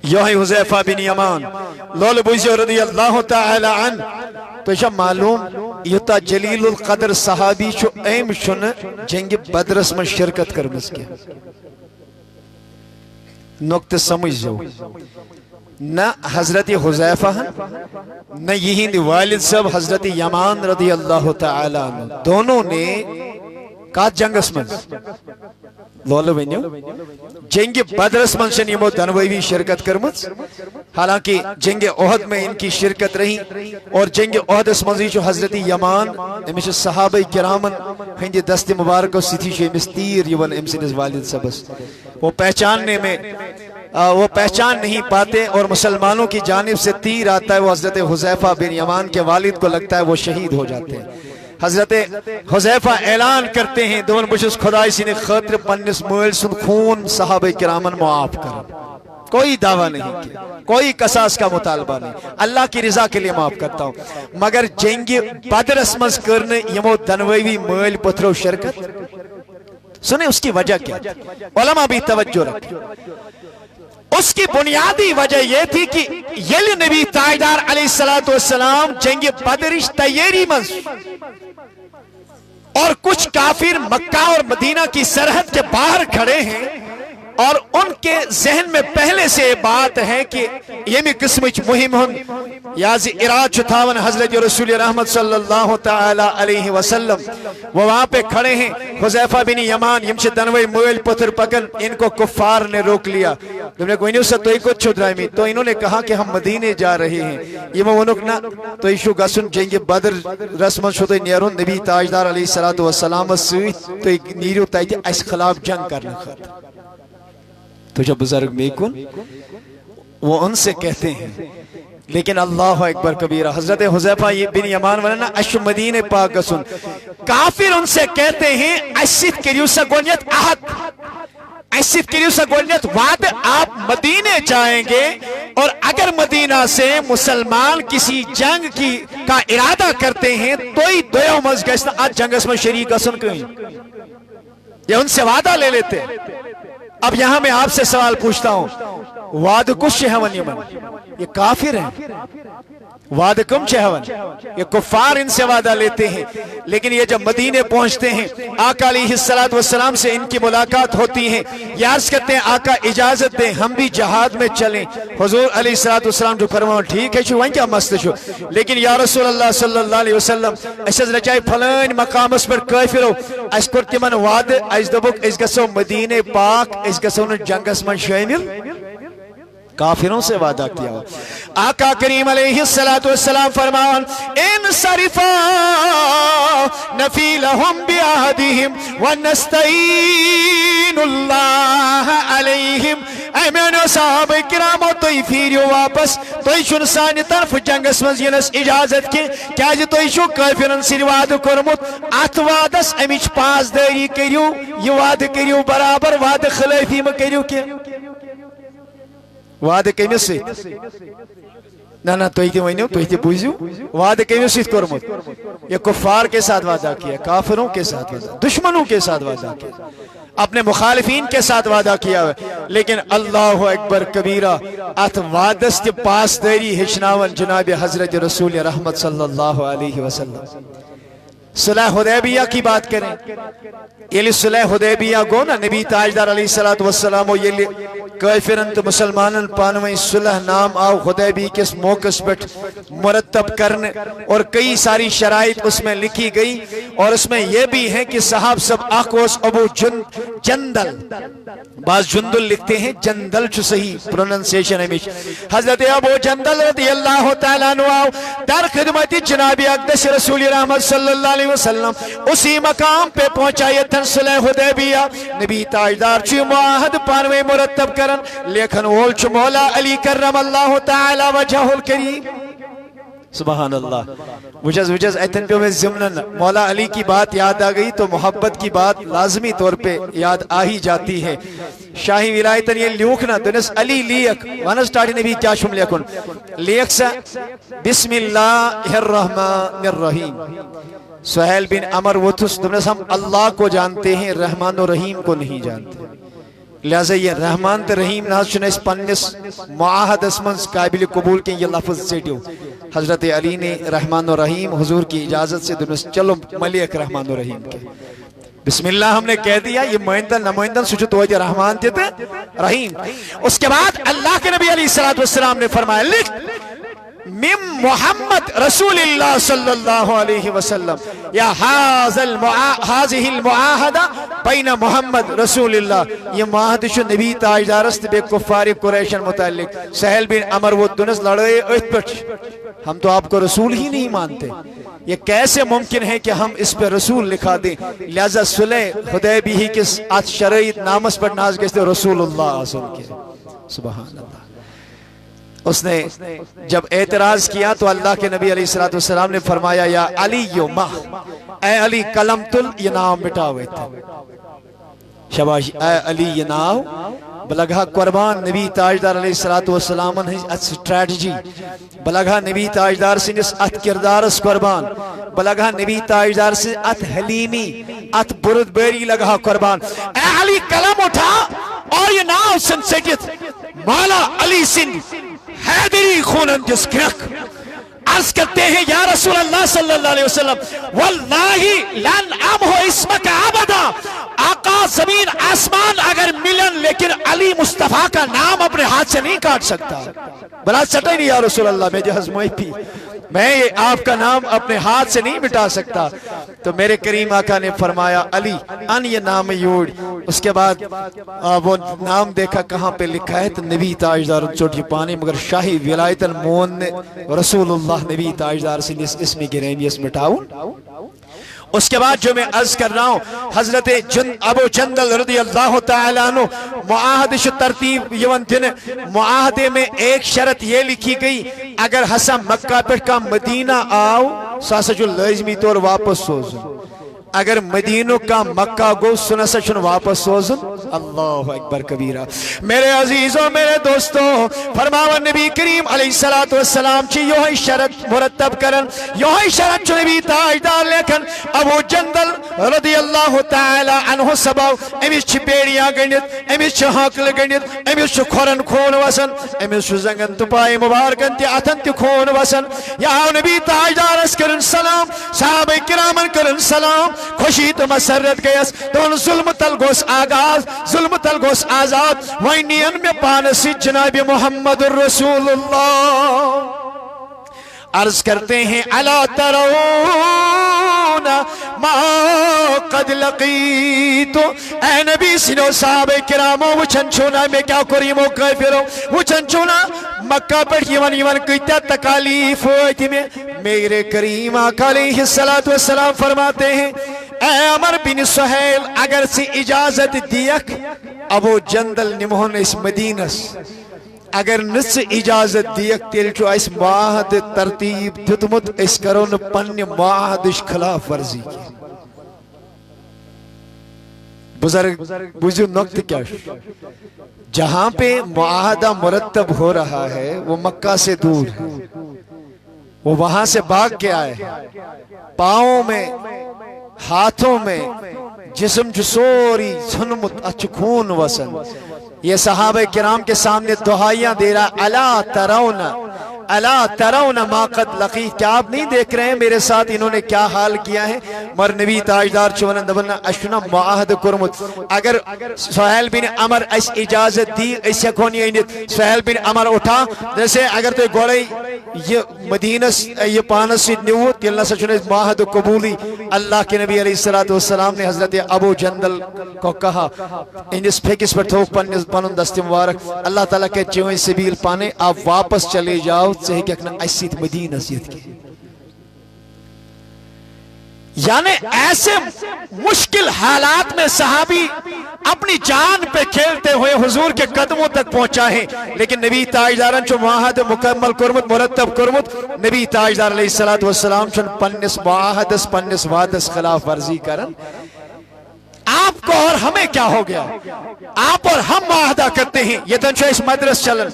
یوہی حذیفہ بن یمان لول بوزیو رضی اللہ تعالی عنہ تو یہ معلوم یتا جلیل القدر صحابی چو ایم شن جنگ بدرس میں شرکت کرمز کیا نکت سمجھ جو نہ حضرت حذیفہ نہ یہی والد صاحب حضرت یمان رضی اللہ تعالیٰ عنہ دونوں نے کات جنگس من لولو ونیو جنگ بدرس من سے نیمو دنویوی شرکت کرمت حالانکہ جنگ احد میں ان کی شرکت رہی اور جنگ احد اس منزی جو حضرت یمان امیش صحابہ کرامن ہندی دست مبارک و ستھی شو امس تیر یون امسنز والد سبس وہ پہچاننے میں وہ پہچان نہیں پاتے اور مسلمانوں کی جانب سے تیر آتا ہے وہ حضرت حذیفہ بن یمان کے والد کو لگتا ہے وہ شہید ہو جاتے ہیں حضرت حذیفہ اعلان کرتے ہیں دون بشس خدای سی نے خاطر پنس مویل سن خون صحابہ کرامن معاف کر کوئی دعویٰ نہیں کیا کوئی قصاص کا مطالبہ نہیں اللہ کی رضا کے لیے معاف کرتا ہوں مگر جنگ بدر اسمز کرنے یمو دنویوی مویل پترو شرکت سنیں اس کی وجہ کیا علماء بھی توجہ رکھیں اس کی بنیادی وجہ یہ تھی کہ یلی نبی تاجدار علیہ السلام جنگ بدرش تیاری منز اور کچھ کافر مکہ اور مدینہ کی سرحد کے باہر کھڑے ہیں اور ان کے ذہن میں پہلے سے بات ہے کہ یہ بھی قسمچ مہم ہن یازی اراد چھتاون حضرت رسول رحمت صلی اللہ تعالی علیہ وسلم وہ وہاں پہ کھڑے ہیں حذیفہ بن یمان یمچ دنوی مویل پتر پکن ان کو کفار نے روک لیا تم نے کوئی نہیں اسے تو ہی کچھ چھت رہی تو انہوں نے کہا کہ ہم مدینے جا رہے ہیں یہ وہ نکنا تو ایشو گسن جنگ بدر رسمن شدہ نیرون نبی تاجدار علیہ السلام سوئی تو ایک نیرو تائی اس خلاف جنگ کرنا خط تو جب بزرگ میکن وہ ان سے کہتے ہیں لیکن اللہ اکبر کبیرہ حضرت حذیفہ بن یمان وننا اشو مدین پاک گسن کافر ان سے کہتے ہیں اشید کریو سا گونیت احد اشید کریو سا گونیت وعد آپ مدینے جائیں گے اور اگر مدینہ سے مسلمان کسی جنگ کا ارادہ کرتے ہیں تو ہی دویو مز گشنا آج جنگ اس میں شریک اسن کہیں یہ ان سے وعدہ لے لیتے ہیں اب یہاں میں آپ سے سوال پوچھتا ہوں، وعد کس چہون یمن؟ یہ کافر ہیں، وعد کم چہون؟ یہ کفار ان سے وعدہ لیتے ہیں، لیکن یہ جب مدینے پہنچتے ہیں آقا علیہ السلام سے ان کی ملاقات ہوتی ہے، یہ عرض کرتے ہیں آقا اجازت دیں ہم بھی جہاد میں چلیں۔ حضور علیہ السلام جو فرماؤ ٹھیک ہے چھو وہیں کیا مسئلہ چھو، لیکن یا رسول اللہ صلی اللہ علیہ وسلم اس رچائی پھلائن مقام اس پر کافرو اس کر تمن وعد اس دبک اس گسو مدینے پاک اس گسو جنگس من شامل، کافروں سے وعدہ کیا ہو۔ آقا کریم علیہ السلام فرمان انصرفا نفیلہم بیعہدہم ونستعین اللہ علیہم۔ اے میانو صحابہ کرامو توی پھیریو واپس، توی چون سانی طرف جنگس مزینس اجازت کی کیا جی توی چون کافرن سری وعد کرمت ات وعدس امیچ پاس داری کریو، یہ وعد کریو برابر وعد خلافی میں کریو کی وعد کمیس سے نا توی تی وینیو توی تی بوزیو وعد کمیس سے کرمت، یہ کفار کے ساتھ وعدہ کیا، کافروں کے ساتھ وعدہ، دشمنوں کے ساتھ وعدہ کیا، اپنے مخالفین کے ساتھ وعدہ کیا ہے، لیکن اللہ اکبر کبیرہ ات وعدس کے پاس داری ہچناون جناب حضرت رسول رحمت صلی اللہ علیہ وسلم۔ صلح حدیبیہ کی بات کریں، یہ صلح حدیبیہ گو نا نبی تاجدار علیہ السلام یہ کافرن تو مسلمانن پانویں صلح نام آو حدیبی کس موقع پر مرتب کرنے، اور کئی ساری شرائط اس میں لکھی گئی، اور اس میں یہ بھی ہے کہ صحاب سب آقوس ابو جندل، بعض جندل لکھتے ہیں جندل چو صحیح پروننسیشن ہمیش، حضرت ابو جندل رضی اللہ تعالیٰ عنہ آو در خدمت جناب اقدس رسول رحمت صلی اللہ علیہ وسلم اسی مقام پہ پہنچائے تھن صلح حدیبیہ، نبی تاجدار چو معاہد پانویں مرتب کرن، لیکن اول چو مولا علی کرم اللہ تعالی وجہ الکریم، سبحان اللہ، وجز ایتن پہ میں ضمنن مولا علی کی بات یاد آ گئی تو محبت کی بات لازمی طور پہ یاد آ ہی جاتی ہے۔ شاہی ولایتن یہ لیوکنا دنس علی لیک وانس ٹاڑی نبی کیا شم لیکن لیک سا بسم اللہ الرحمن الرحیم، سہیل بن عمر وطس دنس ہم اللہ کو جانتے ہیں رحمان و رحیم کو نہیں جانتے، لہذا یہ رحمان تے رحیم ناز چنیس پنس معاہد اسمنس قابل قبول کے یہ لفظ سیٹیو، حضرت علی نے رحمان و رحیم حضور کی اجازت سے دنس چلو ملیک رحمان و رحیم کے، بسم اللہ ہم نے کہہ دیا، یہ معیندن نمائندن سوچو تو وجہ رحمان تھے رحیم۔ اس کے بعد اللہ کے نبی علیہ السلام نے فرمایا لکھ من محمد رسول اللہ صلی اللہ علیہ وسلم یا حاضی المعاہدہ بین محمد رسول اللہ، یہ معاہد شو نبی تاجدارست بے کفار قریشن متعلق، سہیل بن عمر وہ دنس لڑے ایت پچ ہم تو آپ کو رسول ہی نہیں مانتے، یہ کیسے ممکن ہے کہ ہم اس پہ رسول لکھا دیں، لہذا صلح حدیبی ہی کس آت شرعیت نامس پر ناز کہتے رسول اللہ صلی اللہ علیہ وسلم، سبحان اللہ۔ اس نے جب اعتراض کیا تو اللہ کے نبی علیہ السلام نے فرمایا یا علی یوما، اے علی کلم تل یہ نام مٹاوے تھے، شباش اے علی یہ نام بلگہ قربان نبی تاجدار علیہ السلام ات سٹریٹجی، بلگہ نبی تاجدار سے ات کردارس قربان، بلگہ نبی تاجدار سے ات حلیمی ات برد بیری لگہ قربان، اے علی کلم اٹھا اور یہ نام سن سکت مولا علی سن حیدری خونن جس کرک، عرض کرتے ہیں یا رسول اللہ صلی اللہ علیہ وسلم واللہ لن امہو اسمک عبدا، آقا زمین آسمان اگر ملن لیکن علی مصطفیٰ کا نام اپنے ہاتھ سے نہیں کاٹ سکتا، بلا سٹے نہیں یا رسول اللہ میں جہاز موئی پی، میں یہ آپ کا نام اپنے ہاتھ سے نہیں مٹا سکتا، تو میرے کریم آقا نے فرمایا علی ان یہ نام یوڑ، اس کے بعد وہ نام دیکھا کہاں پہ لکھا ہے تو نبی تاجدار چوٹی پانے، مگر شاہی ولایت المون نے رسول اللہ نبی تاجدار سے اس میں گرینی اس مٹاؤں۔ اس کے بعد جو میں عرض کر رہا ہوں حضرت ابو جندل رضی اللہ تعالیٰ عنہ معاہد شو ترتیب یون دن، معاہدے میں ایک شرط یہ لکھی گئی اگر ہسا مکہ پر کا مدینہ آؤ ساسا جو لازمی طور واپس سوزن، اگر مدینہ کا مکہ گو سن سچن واپس سوزن اللہ اکبر کبیرہ میرے عزیزوں میرے دوستوں فرماوا نبی کریم علیہ السلام چی یہ شرط مرتب کرن یہ شرط چو نبی تاجدار لیکن ابو جندل رضی اللہ تعالی عنہ سباو امیس چی پیڑیاں گنیت امیس چی حاکل گنیت امیس چی کھورن خون وسن امیس چی زنگن تپائی مبارکن تی اتن تی خون وسن یا نبی تاجدار اس کرن سلام صحابہ کرامن کرن سلام خوشی تو مسرت گیس تو ظلم تل گوس آغاز ظلم تل گوس آزاد وینین میں پانسی جناب محمد الرسول اللہ عرض کرتے ہیں الا ترون ما قد لقیتو اے نبی سنو صحابہ کرامو وچن چونا میں کیا کریمو کافرو وچن چونا مکہ پر یون کیتا تکالیف ہوئی میں میرے کریم آقا علیہ السلام فرماتے ہیں اے عمر بن سہیل اگر سے اجازت دیکھ ابو جندل نمہن اس مدینس اگر نس اجازت دیکھ تیل چو اس معاہد ترتیب دتمت اس کرون پن معاہدش خلاف ورزی کی بزرگ بزرگ نقط کیا جہاں پہ معاہدہ مرتب ہو رہا ہے وہ مکہ سے دور ہے وہ وہاں سے بھاگ کے آئے پاؤں میں ہاتھوں میں جسم جسوری سنمت اچھکون وسن یہ صحابہ کرام کے سامنے دعائیاں دے رہا الا ترون ما قد لقی کیا آپ نہیں دیکھ رہے ہیں میرے ساتھ انہوں نے کیا حال کیا ہے مر نبی تاجدار چونن دبنا اشنا معاہد کرمت اگر سہیل بن عمر اس اجازت دی اس یکونی اینت سہیل بن عمر اٹھا جیسے اگر تو گوڑے یہ مدینہ یہ پانس سے نیو تیلنا سچنے معاہد قبولی اللہ کے نبی علیہ السلام نے حضرت ابو جندل کو کہا انس پھیکس پر تھوک پنن دست مبارک اللہ تعالیٰ کے چوئیں سبیل پانے آپ واپس چلے جاؤ سے کہ اکنا ایسی مدینہ سیت کی یعنی ایسے مشکل حالات میں صحابی اپنی جان پہ کھیلتے ہوئے حضور کے قدموں تک پہنچا ہے لیکن نبی تاجدارن چو معاہد مکمل کرمت مرتب کرمت نبی تاجدار علیہ السلام چون پنس معاہدس پنس وعدس خلاف ورزی کرن آپ کو اور ہمیں کیا ہو گیا آپ اور ہم معاہدہ کرتے ہیں یہ تنچو اس مدرس چلن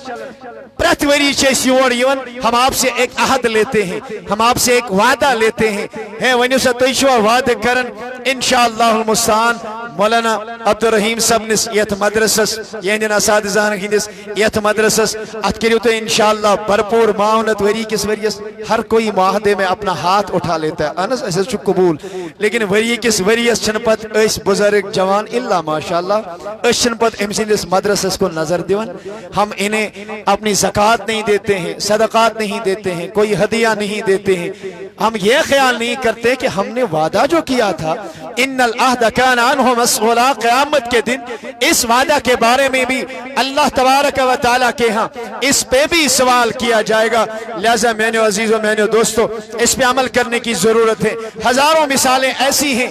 پرتوری چیس یور یون ہم آپ سے ایک عہد لیتے ہیں ہم آپ سے ایک وعدہ لیتے ہیں ونیو سے تویشو وعدہ کرن انشاءاللہ المستعان مولانا عبدالرحیم صاحب نس یت مدرسس یہندین اساتذان ہندس یت مدرسس ات کریو تو انشاءاللہ بھرپور معاونت وری کس وریس ہر کوئی معاہدے میں اپنا ہاتھ اٹھا لیتا ہے انس ایسے چھ قبول لیکن وری کس وریس چھنپت اس بزرگ جوان اللہ ماشاءاللہ اس چھنپت امسندس مدرسس کو نظر دیون ہم انہیں اپنی زکاة نہیں دیتے ہیں صدقات نہیں دیتے ہیں کوئی ہدیہ نہیں دیتے ہیں ہم یہ خیال نہیں کرتے کہ ہم نے وعدہ جو کیا تھا ان العہد کان عنہ مسئولا قیامت کے دن اس وعدہ کے بارے میں بھی اللہ تبارک و تعالیٰ کے ہاں اس پہ بھی سوال کیا جائے گا لہذا میں نے عزیزوں میں نے دوستو اس پہ عمل کرنے کی ضرورت ہے ہزاروں مثالیں ایسی ہیں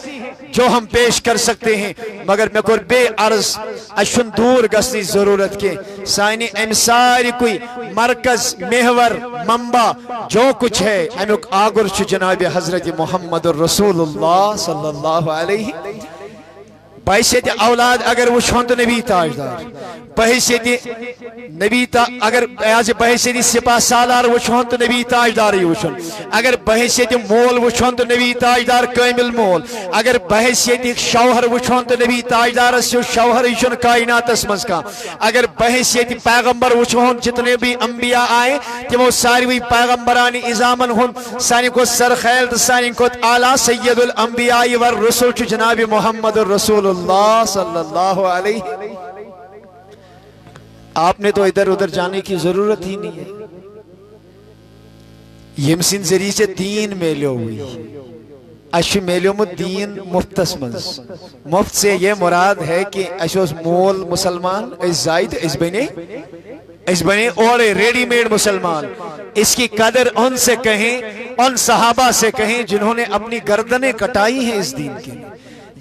جو ہم پیش کر سکتے ہیں مگر میں کو بے عرض اشن دور گسنی ضرورت کے سائنی امساری کوئی مرکز محور منبع جو کچھ ہے امیک آگر چھ جناب حضرت محمد الرسول اللہ صلی اللہ علیہ بحیثیت اولاد اگر وہ چھوند نبی تاجدار بحیثیت نبی اگر بحیثیت سپاہ سالار وہ چھوند نبی تاجدار وچھن اگر بحیثیت مول وہ چھوند نبی تاجدار کامل مول اگر بحیثیت شوہر وہ چھوند نبی تاجدار سے شوہر ایشن کائنات اسمز کا اگر بحیثیت پیغمبر وہ چھوند جتنے بھی انبیاء آئے کہ وہ ساری پیغمبرانی ازامن ہن سانی کو سرخیل سانی کو اعلیٰ سید الانبیاء والرسول جناب محمد الرسول اللہ صلی اللہ علیہ آپ نے تو ادھر ادھر جانے کی ضرورت ہی نہیں ہے یمسن ذریعے سے دین میلیو ہوئی اشو میلیو مو دین مفتس منز مفت سے یہ مراد ہے کہ اشو مول مسلمان اس زائد اس بنے اور ریڈی میڈ مسلمان اس کی قدر ان سے کہیں ان صحابہ سے کہیں جنہوں نے اپنی گردنیں کٹائی ہیں اس دین کے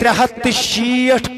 360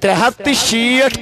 360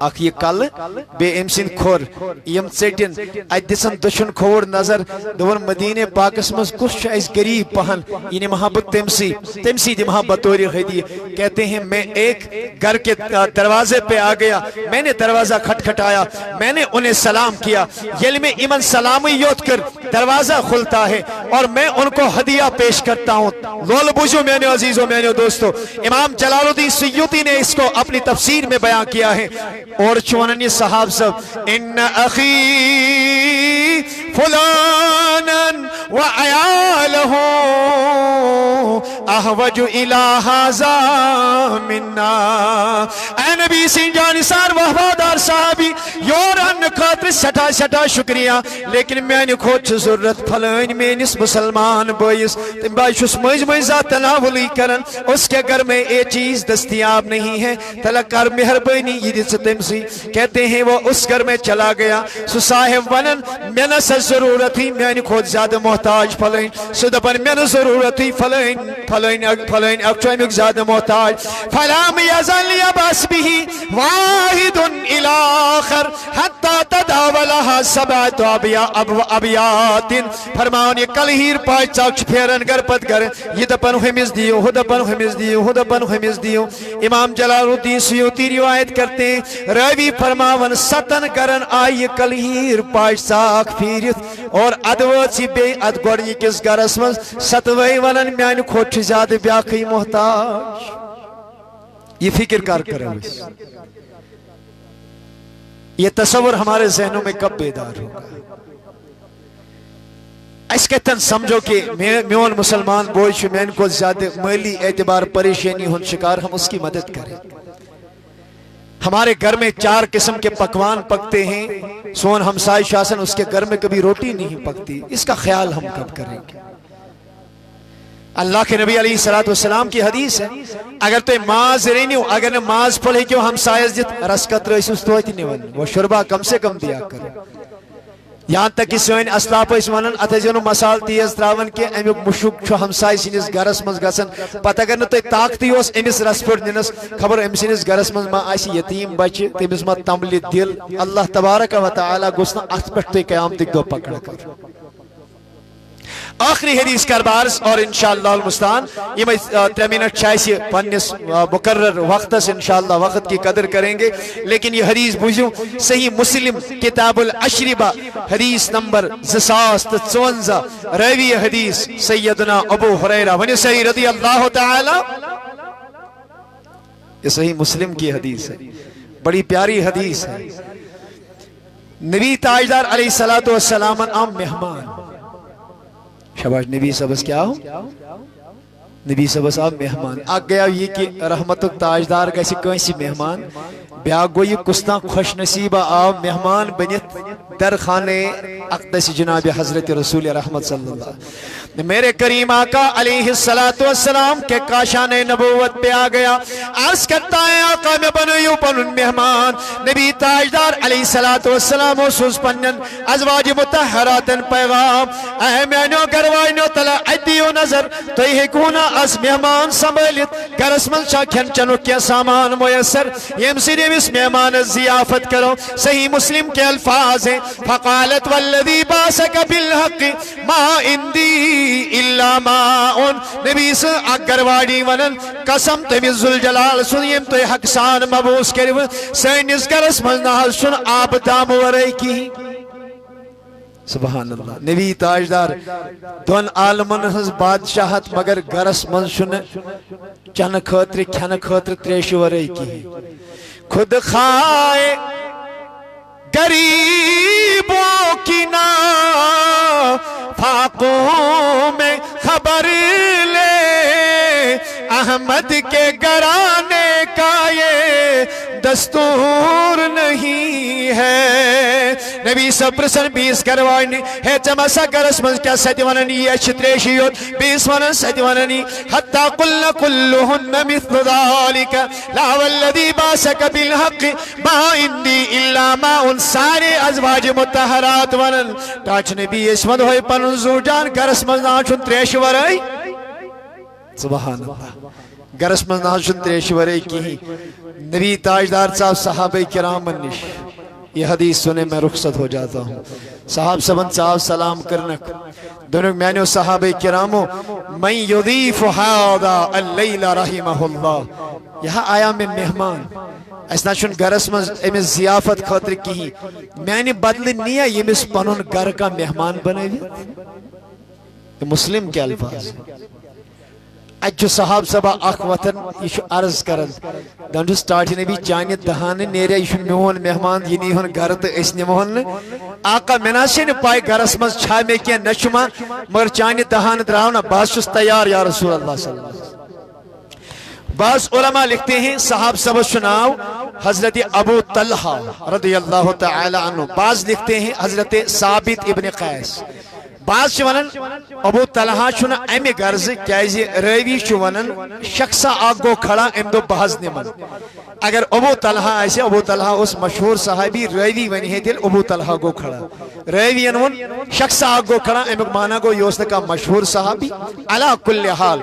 اخ یہ کل بے ام سن کھور یم ژٹن ات دسن دشن کھوڑ نظر دون مدینہ پاکس مز کس اس غریب پہن یہ محبت تمسی دمہا بطور ہدیہ کہتے ہیں میں ایک گھر کے دروازے پہ آ گیا میں نے دروازہ کھٹکھٹایا میں نے انہیں سلام کیا یل میں ایمن سلامی یوت کر دروازہ کھلتا ہے اور میں ان کو ہدیہ پیش کرتا ہوں لول بوجھو میں نے عزیزوں میں نے دوستو امام جلال الدین سیوطی نے اس کو اپنی تفسیر میں بیان کیا ہے اور چوننی صحاب سب ان اخی فلانا وعیالہ احوج الى هذا منا اے نبی سین جانسار وفادار صحابی یوران خاطر سٹھا سٹھا شکریہ لیکن میں نے کھوچ ضرورت پھلائن میں نس مسلمان بوئیس تم بائی شس مجمع تناولی کرن اس کے گھر میں یہ چیز دستیاب نہیں ہے تلکار مہربانی یہ تم سی کہتے ہیں وہ اس گھر میں چلا گیا سو صاحب ونن میں نے ضرورت ہی میں نے خود زیادہ محتاج پھلائن سو دپن میں نے ضرورت ہی پھلائن اکچوائمک زیادہ محتاج فلام یزل یباس بھی واحد الاخر حتی تداولها سبعت ابیات فرمان یہ کل ہیر پائی چاکش پھیرن گر پت گر یہ دپن ہمیز دیو ہو دپن ہمیز دیو ہو دپن ہمیز دیو امام جلال الدین سیوطی روایت کرتے ہیں روی فرماون ستن کرن آئی کل ہیر پائی چاک پھیرت اور ادوات سی بے اد گوڑنی کس گرس من ستوئی ونن میان کھوچ زیادہ بیاقی محتاج یہ فکر کار کرے ہوئے یہ تصور ہمارے ذہنوں میں کب بیدار ہوگا اس کے تن سمجھو کہ میون مسلمان بوجھ میں ان کو زیادہ مالی اعتبار پریشانی ہن شکار ہم اس کی مدد کریں ہمارے گھر میں 4 قسم کے پکوان پکتے ہیں سون ہمسائے شاسن اس کے گھر میں کبھی روٹی نہیں پکتی اس کا خیال ہم کب کریں گے اللہ کے نبی علیہ السلام کی حدیث ہے اگر تو ماز رینیو اگر ماز پھلے کیوں ہمسائے جت رسکت رئیس اس تو ایتی نیون وہ شربہ کم سے کم دیا کرو یہاں تک کہ سوین اسلاپ اس ونن اتجنو مسال تیز تراون کے امیک مشک چھو ہمسائی سینس گرس منز گسن پتہ اگر نتو طاقتی ہوس امس رسپٹ ننس خبر امسینس گرس منز ما آسی یتیم بچ تمس ما تملی دل اللہ تبارک و تعالی گوسنا ات پٹ تو قیامت دو پکڑ کر آخری حدیث کربارس اور انشاءاللہ المستعان یہ میں 3 منٹ چاہیے پنس مقرر وقت سے انشاءاللہ وقت کی قدر کریں گے لیکن یہ حدیث بوجھوں صحیح مسلم کتاب العشربہ حدیث نمبر 254 روی حدیث سیدنا ابو ہریرہ ونی صحیح رضی اللہ تعالی یہ صحیح مسلم کی حدیث ہے بڑی پیاری حدیث ہے نبی تاجدار علیہ السلام عام مہمان شباش نبی صبس کیا ہو نبی صبس آپ مہمان آگ گیا یہ کہ رحمت تاجدار گیسی کونسی مہمان بیاگ گو یہ کسنا خوش نصیبہ آپ مہمان بنیت در خانے اقدس جناب حضرت رسول رحمت صلی اللہ میرے کریم آقا علیہ السلام کے کاشان نبوت پہ آ گیا عرض کرتا ہے آقا میں بنیو پنن مہمان نبی تاجدار علیہ السلام حسوس پنن ازواج متحراتن پیغام اے مینو گروائنو تلا عدیو نظر تو یہ کونا از مہمان سنبھلیت گرس من شاکھن چنو کیا سامان میسر یم سنیم اس مہمان ضیافت کرو صحیح مسلم کے الفاظ ہیں فقالت والذی باسک بالحق ما اندی الا ماؤن نبی سے اگرواڑی ونن قسم تمی ذوالجلال سنیم تو حق سان مبوس کرو سینس گرس من نحل سن آپ دام ورائی کی سبحان اللہ نبی تاجدار دون عالمن ہز بادشاہت مگر گرس من سن چن خاطر کھن خاطر تریش ورائی کی خود خائے غریبوں کی نا فاقوں میں خبر لے احمد کے گرانے کا یہ دستور نہیں ہے نبی سپرسن 20 گروانی ہے چمسا گرس منز کیا ستی وننی یہ چھتریشیوت 20 ونن ستی وننی حتی قلن کلہن مثل ذالک لا والذی باسک بالحق ما اندی الا ما ان سارے ازواج متحرات ونن تاچ نبی اسمد ہوئی پنن زوجان گرس منز ناچن تریش ورائی سبحان اللہ گرس من نہ تریش ورے کہیں نبی تاجدار صاحب صحابہ کرام نش یہ حدیث سنے میں رخصت ہو جاتا ہوں صاحب سبن صاحب سلام کرنک دونوں میانو صحابہ کرامو من یضیف هذا اللیل رحمہ اللہ یہاں آیا میں مہمان اس نشن گرس من امس ضیافت خاطر کہیں میانی بدل نیا یمس پنن گھر کا مہمان بنے یہ مسلم کے الفاظ اچھو صحاب سبا اخ وطن یہ عرض کرن دن سٹارٹ نبی چانہ دہان نیرے یہ میون مہمان یہ نہیں ہون گھر تو اس نمون آقا مناسے نے پائے گھرس مز چھا میں کیا نشما مگر چانہ دہان دراؤنا باس چھس تیار یا رسول اللہ صلی اللہ علیہ وسلم بعض علماء لکھتے ہیں صحاب سبا سناؤ حضرت ابو طلحہ رضی اللہ تعالی عنہ بعض لکھتے ہیں حضرت ثابت ابن قیس بعض چونن ابو طلحہ چھنا امی غرض کیازِ راوی چونن شخصا آگو کھڑا ام دو بحث نمن اگر ابو طلحہ ایسے ابو طلحہ اس مشہور صحابی راوی ونی ہے دل ابو طلحہ گو کھڑا راوی انون شخصا آگو کھڑا امی مانا گو یوسن کا مشہور صحابی علا کل حال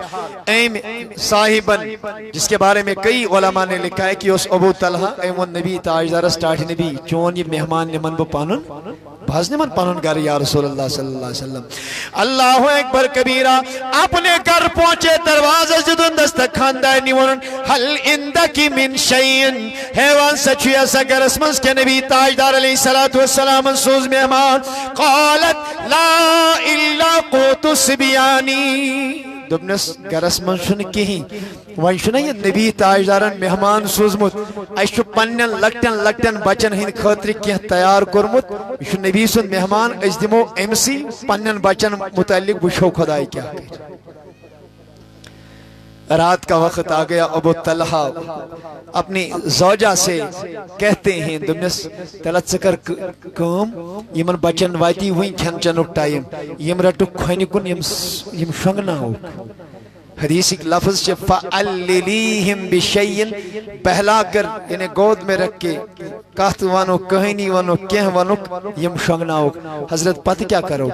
ایم صاحبن جس کے بارے میں کئی علماء نے لکھا ہے کہ اس ابو طلحہ ایمون نبی تاجدار سٹارٹ نبی چون یہ مہمان نمن بو پانن بھاز نمن پانن گھر یا رسول اللہ صلی اللہ علیہ وسلم اللہ اکبر کبیرہ اپنے گھر پہنچے دروازہ جدن دستک خاندار نیونن حل اندکی من شیئن حیوان سچوی ایسا گرس منز کے نبی تاجدار علیہ السلام سوز مہمان قالت لا الا قوت سبیانی دبنس گرس من شن کہیں وان شن یہ نبی تاجدارن مہمان سوزمت ایشو پنن لکٹن بچن ہن خاطر کیا تیار کرمت ایشو نبی سن مہمان اس دمو امسی پنن بچن متعلق وشو خدای کیا رات کا وقت آ گیا ابو طلحہ اپنی زوجہ سے کہتے ہیں دمنس تلت سکر کام یمن بچن واتی ہوئی کھن چنک ٹائم یم رٹو کھوانی کن یم شنگنا ہو حدیث ایک لفظ سے فَعَلِّلِيهِمْ بِشَيْءٍ بہلا کر یعنی گود میں رکھ کے کہت وانو کہنی وانو کہہ وانو یم شنگنا ہو حضرت پت کیا کرو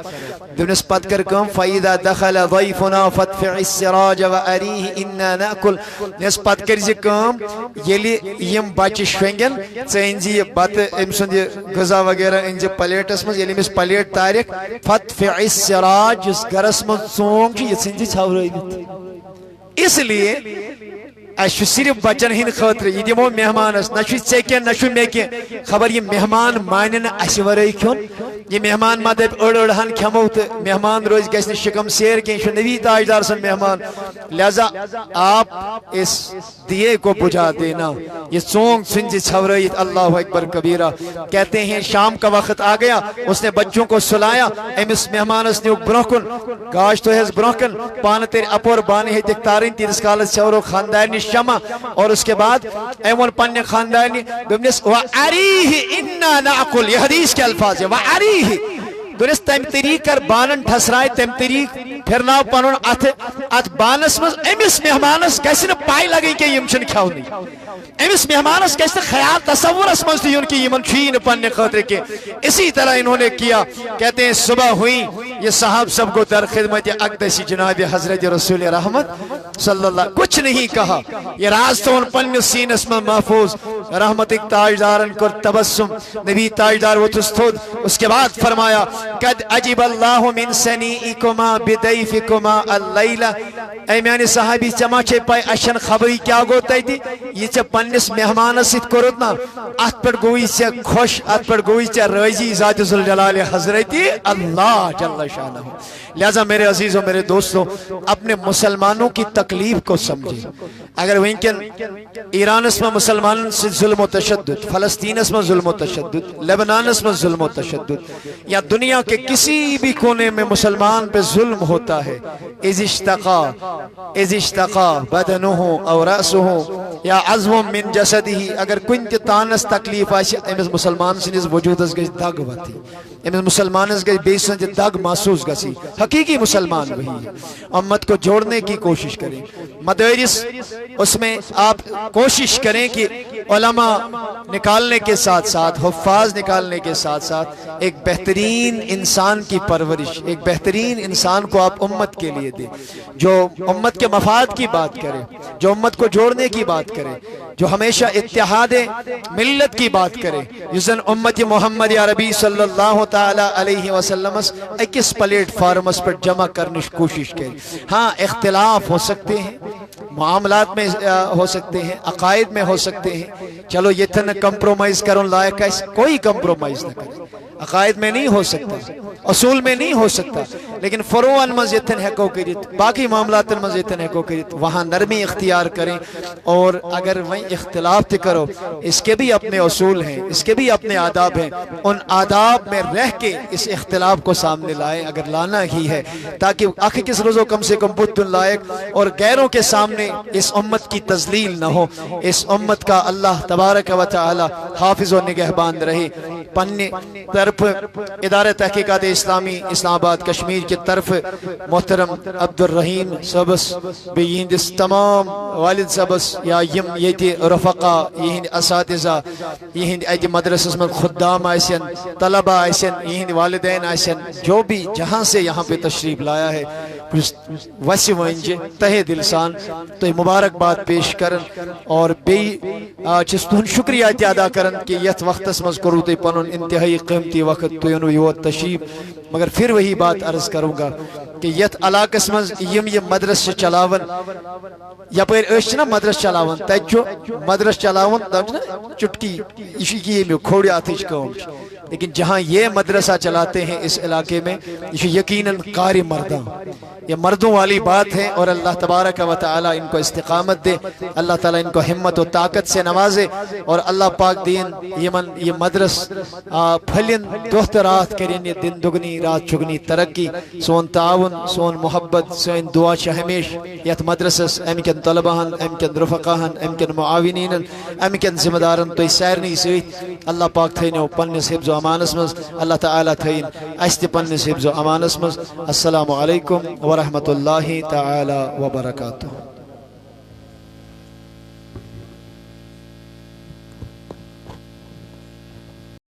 دونس پت کر کم فَإِذَا دَخَلَ ضَيْفُنَا فَتْفِعِ السِّرَاجَ وَأَرِيهِ إِنَّا نَأْكُلْ نس پت کر جی کم یلی یم بچ شنگن چینجی بات امسن غذا وغیرہ انجی پلیٹ اسمز یلی مس پلیٹ تاریخ فَتْفِعِ السِّرَاجَ جس گرس من سونگ چی یہ سنجی چھاو رہی بیت اس لیے ایشو صرف بچن ہن خاطر یہ دیمو مہمان اس نشو چیکیں نشو میکیں خبر یہ مہمان مانن اسورائی کیون یہ مہمان مدب اڑ کھمو تو مہمان روز گیسن شکم سیر کے شو نبی تاجدار سن مہمان لہذا آپ اس دیے کو بجھا دینا یہ سونگ سنجی چھوڑیت اللہ اکبر کبیرہ کہتے ہیں شام کا وقت آ گیا اس نے بچوں کو سلایا امس مہمان اس نے برکن گاش تو ہے برکن پان تیر اپور بانی ہے دکتارین تیر اسکالت چھوڑو خاندانی شمع اور اس کے بعد ایمون پنی خاندانی دمنس وَعَرِيهِ اِنَّا نَعْقُلْ یہ حدیث کے الفاظ ہے وَعَرِيهِ دونس تم طریق کر بانن ٹھسرائے تم طریق پھرناو پانون ات بانس مز امس مہمانس کیسے نہ پائی لگیں کہ یم چھن کھاونی امس مہمانس کیسے خیال تصور اس مز تھی ان کی یمن چھین پننے خاطر کے اسی طرح انہوں نے کیا کہتے ہیں صبح ہوئی یہ صاحب سب کو در خدمت اقدسی جناب حضرت رسول رحمت صلی اللہ کچھ نہیں کہا یہ راز تو ان پننے سین اسم محفوظ رحمت تاجدارن کو تبسم نبی تاجدار وہ تستود اس کے بعد فرمایا قد عجب اللہ من سنیئکما بدیفکما اللیلہ اے میانی صحابی چماچے پائے اشن خبری کیا گوتا تھی یہ چا پنس مہمان ست کرتنا ات پر گوئی چا خوش ات پر گوئی چا رضی ذات ذوالجلال حضرتی اللہ جل شانہ لہذا میرے عزیزوں میرے دوستوں اپنے مسلمانوں کی تکلیف کو سمجھیں اگر وینکن ایران اس میں مسلمان سے ظلم و تشدد فلسطین اس میں ظلم و تشدد لبنان اس میں ظلم و تشدد یا دنیا کے کسی بھی کونے میں مسلمان پہ ظلم ہوتا ہے اذ اشتقا بدنہ او رأسہ یا عظم من جسدہ اگر کنت تانس تکلیف آشی امس مسلمان سے اس وجود اس گئی داگ ہوتی امس مسلمانس گئی بے سنج دگ محسوس گسی حقیقی مسلمان وہی ہے امت کو جوڑنے کی کوشش کریں مدارس اس میں آپ کوشش کریں کہ علماء نکالنے کے ساتھ ساتھ حفاظ نکالنے کے ساتھ ساتھ ایک بہترین انسان کی پرورش ایک بہترین انسان کو آپ امت کے لیے دیں جو امت کے مفاد کی بات کرے جو امت کو جوڑنے کی بات کرے جو ہمیشہ اتحاد ملت کی بات کرے جس دن امت محمد عربی صلی اللہ تعالی علیہ وسلم اکس پلیٹ فارمس پر جمع کرنے کی کوشش کرے ہاں اختلاف ہو سکتے ہیں معاملات میں ہو سکتے ہیں عقائد میں ہو سکتے ہیں چلو یہ تھا نہ کمپرومائز کروں لائق ہے کوئی کمپرومائز نہ کرے عقائد میں نہیں ہو سکتا اصول میں نہیں ہو سکتا لیکن فروعن مز یتن ہیکو کرت باقی معاملات مز یتن ہیکو کرت وہاں نرمی اختیار کریں اور اگر وہیں اختلاف تھی کرو اس کے بھی اپنے اصول ہیں اس کے بھی اپنے آداب ہیں ان آداب میں رہ کے اس اختلاف کو سامنے لائیں اگر لانا ہی ہے تاکہ آخر کس روزو کم سے کم بت لائق اور غیروں کے سامنے اس امت کی تذلیل نہ ہو اس امت کا اللہ تبارک و تعالی حافظ و نگہبان رہے پنی طرف ادارہ تحقیقات اسلامی اسلام آباد کشمیر کی طرف محترم عبد الرحیم صبس بیہندس تمام والد صبس یا یم یتی رفقا یہند اساتذہ یہند ایتی مدرسہ میں خدام آئسن طلبہ آئسن یہند والدین آئسن جو بھی جہاں سے یہاں پہ تشریف لایا ہے وسی ونجے تہ دلسان تو مبارک بات پیش کرن اور بی چس تہن شکریہ ادا کرن کہ یت وقت مز کرو تی پنن انتہائی قیمتی وقت تو یوت تشریف مگر پھر وہی بات عرض کروں گا کہ یت علاقس مز یم یہ مدرس چلاون یا پھر ایش نا مدرس چلاون تجو مدرس چلاون چٹکی اسی کی میں کھوڑی آتش کام لیکن جہاں یہ مدرسہ چلاتے ہیں اس علاقے میں یہ یقیناً قاری مرداں یہ مردوں والی بات ہے اور اللہ تبارک و تعالی ان کو استقامت دے اللہ تعالی ان کو ہمت و طاقت سے نوازے اور اللہ پاک دین یہ مدرس پھلن دوست رات کریں یہ دن دگنی رات چگنی ترقی سون تعاون سون محبت سون دعا چھ ہمیش یت مدرسس امکن طلبہن امکن رفقاہن امکن معاونین امکن ذمہ دارن تو سارنی سیت اللہ پاک تھینو پنس حفظ و امانس مز اللہ تعالی تھین است پنس حفظ و امانس مز السلام علیکم ورحمۃ اللہ تعالی وبرکاتہ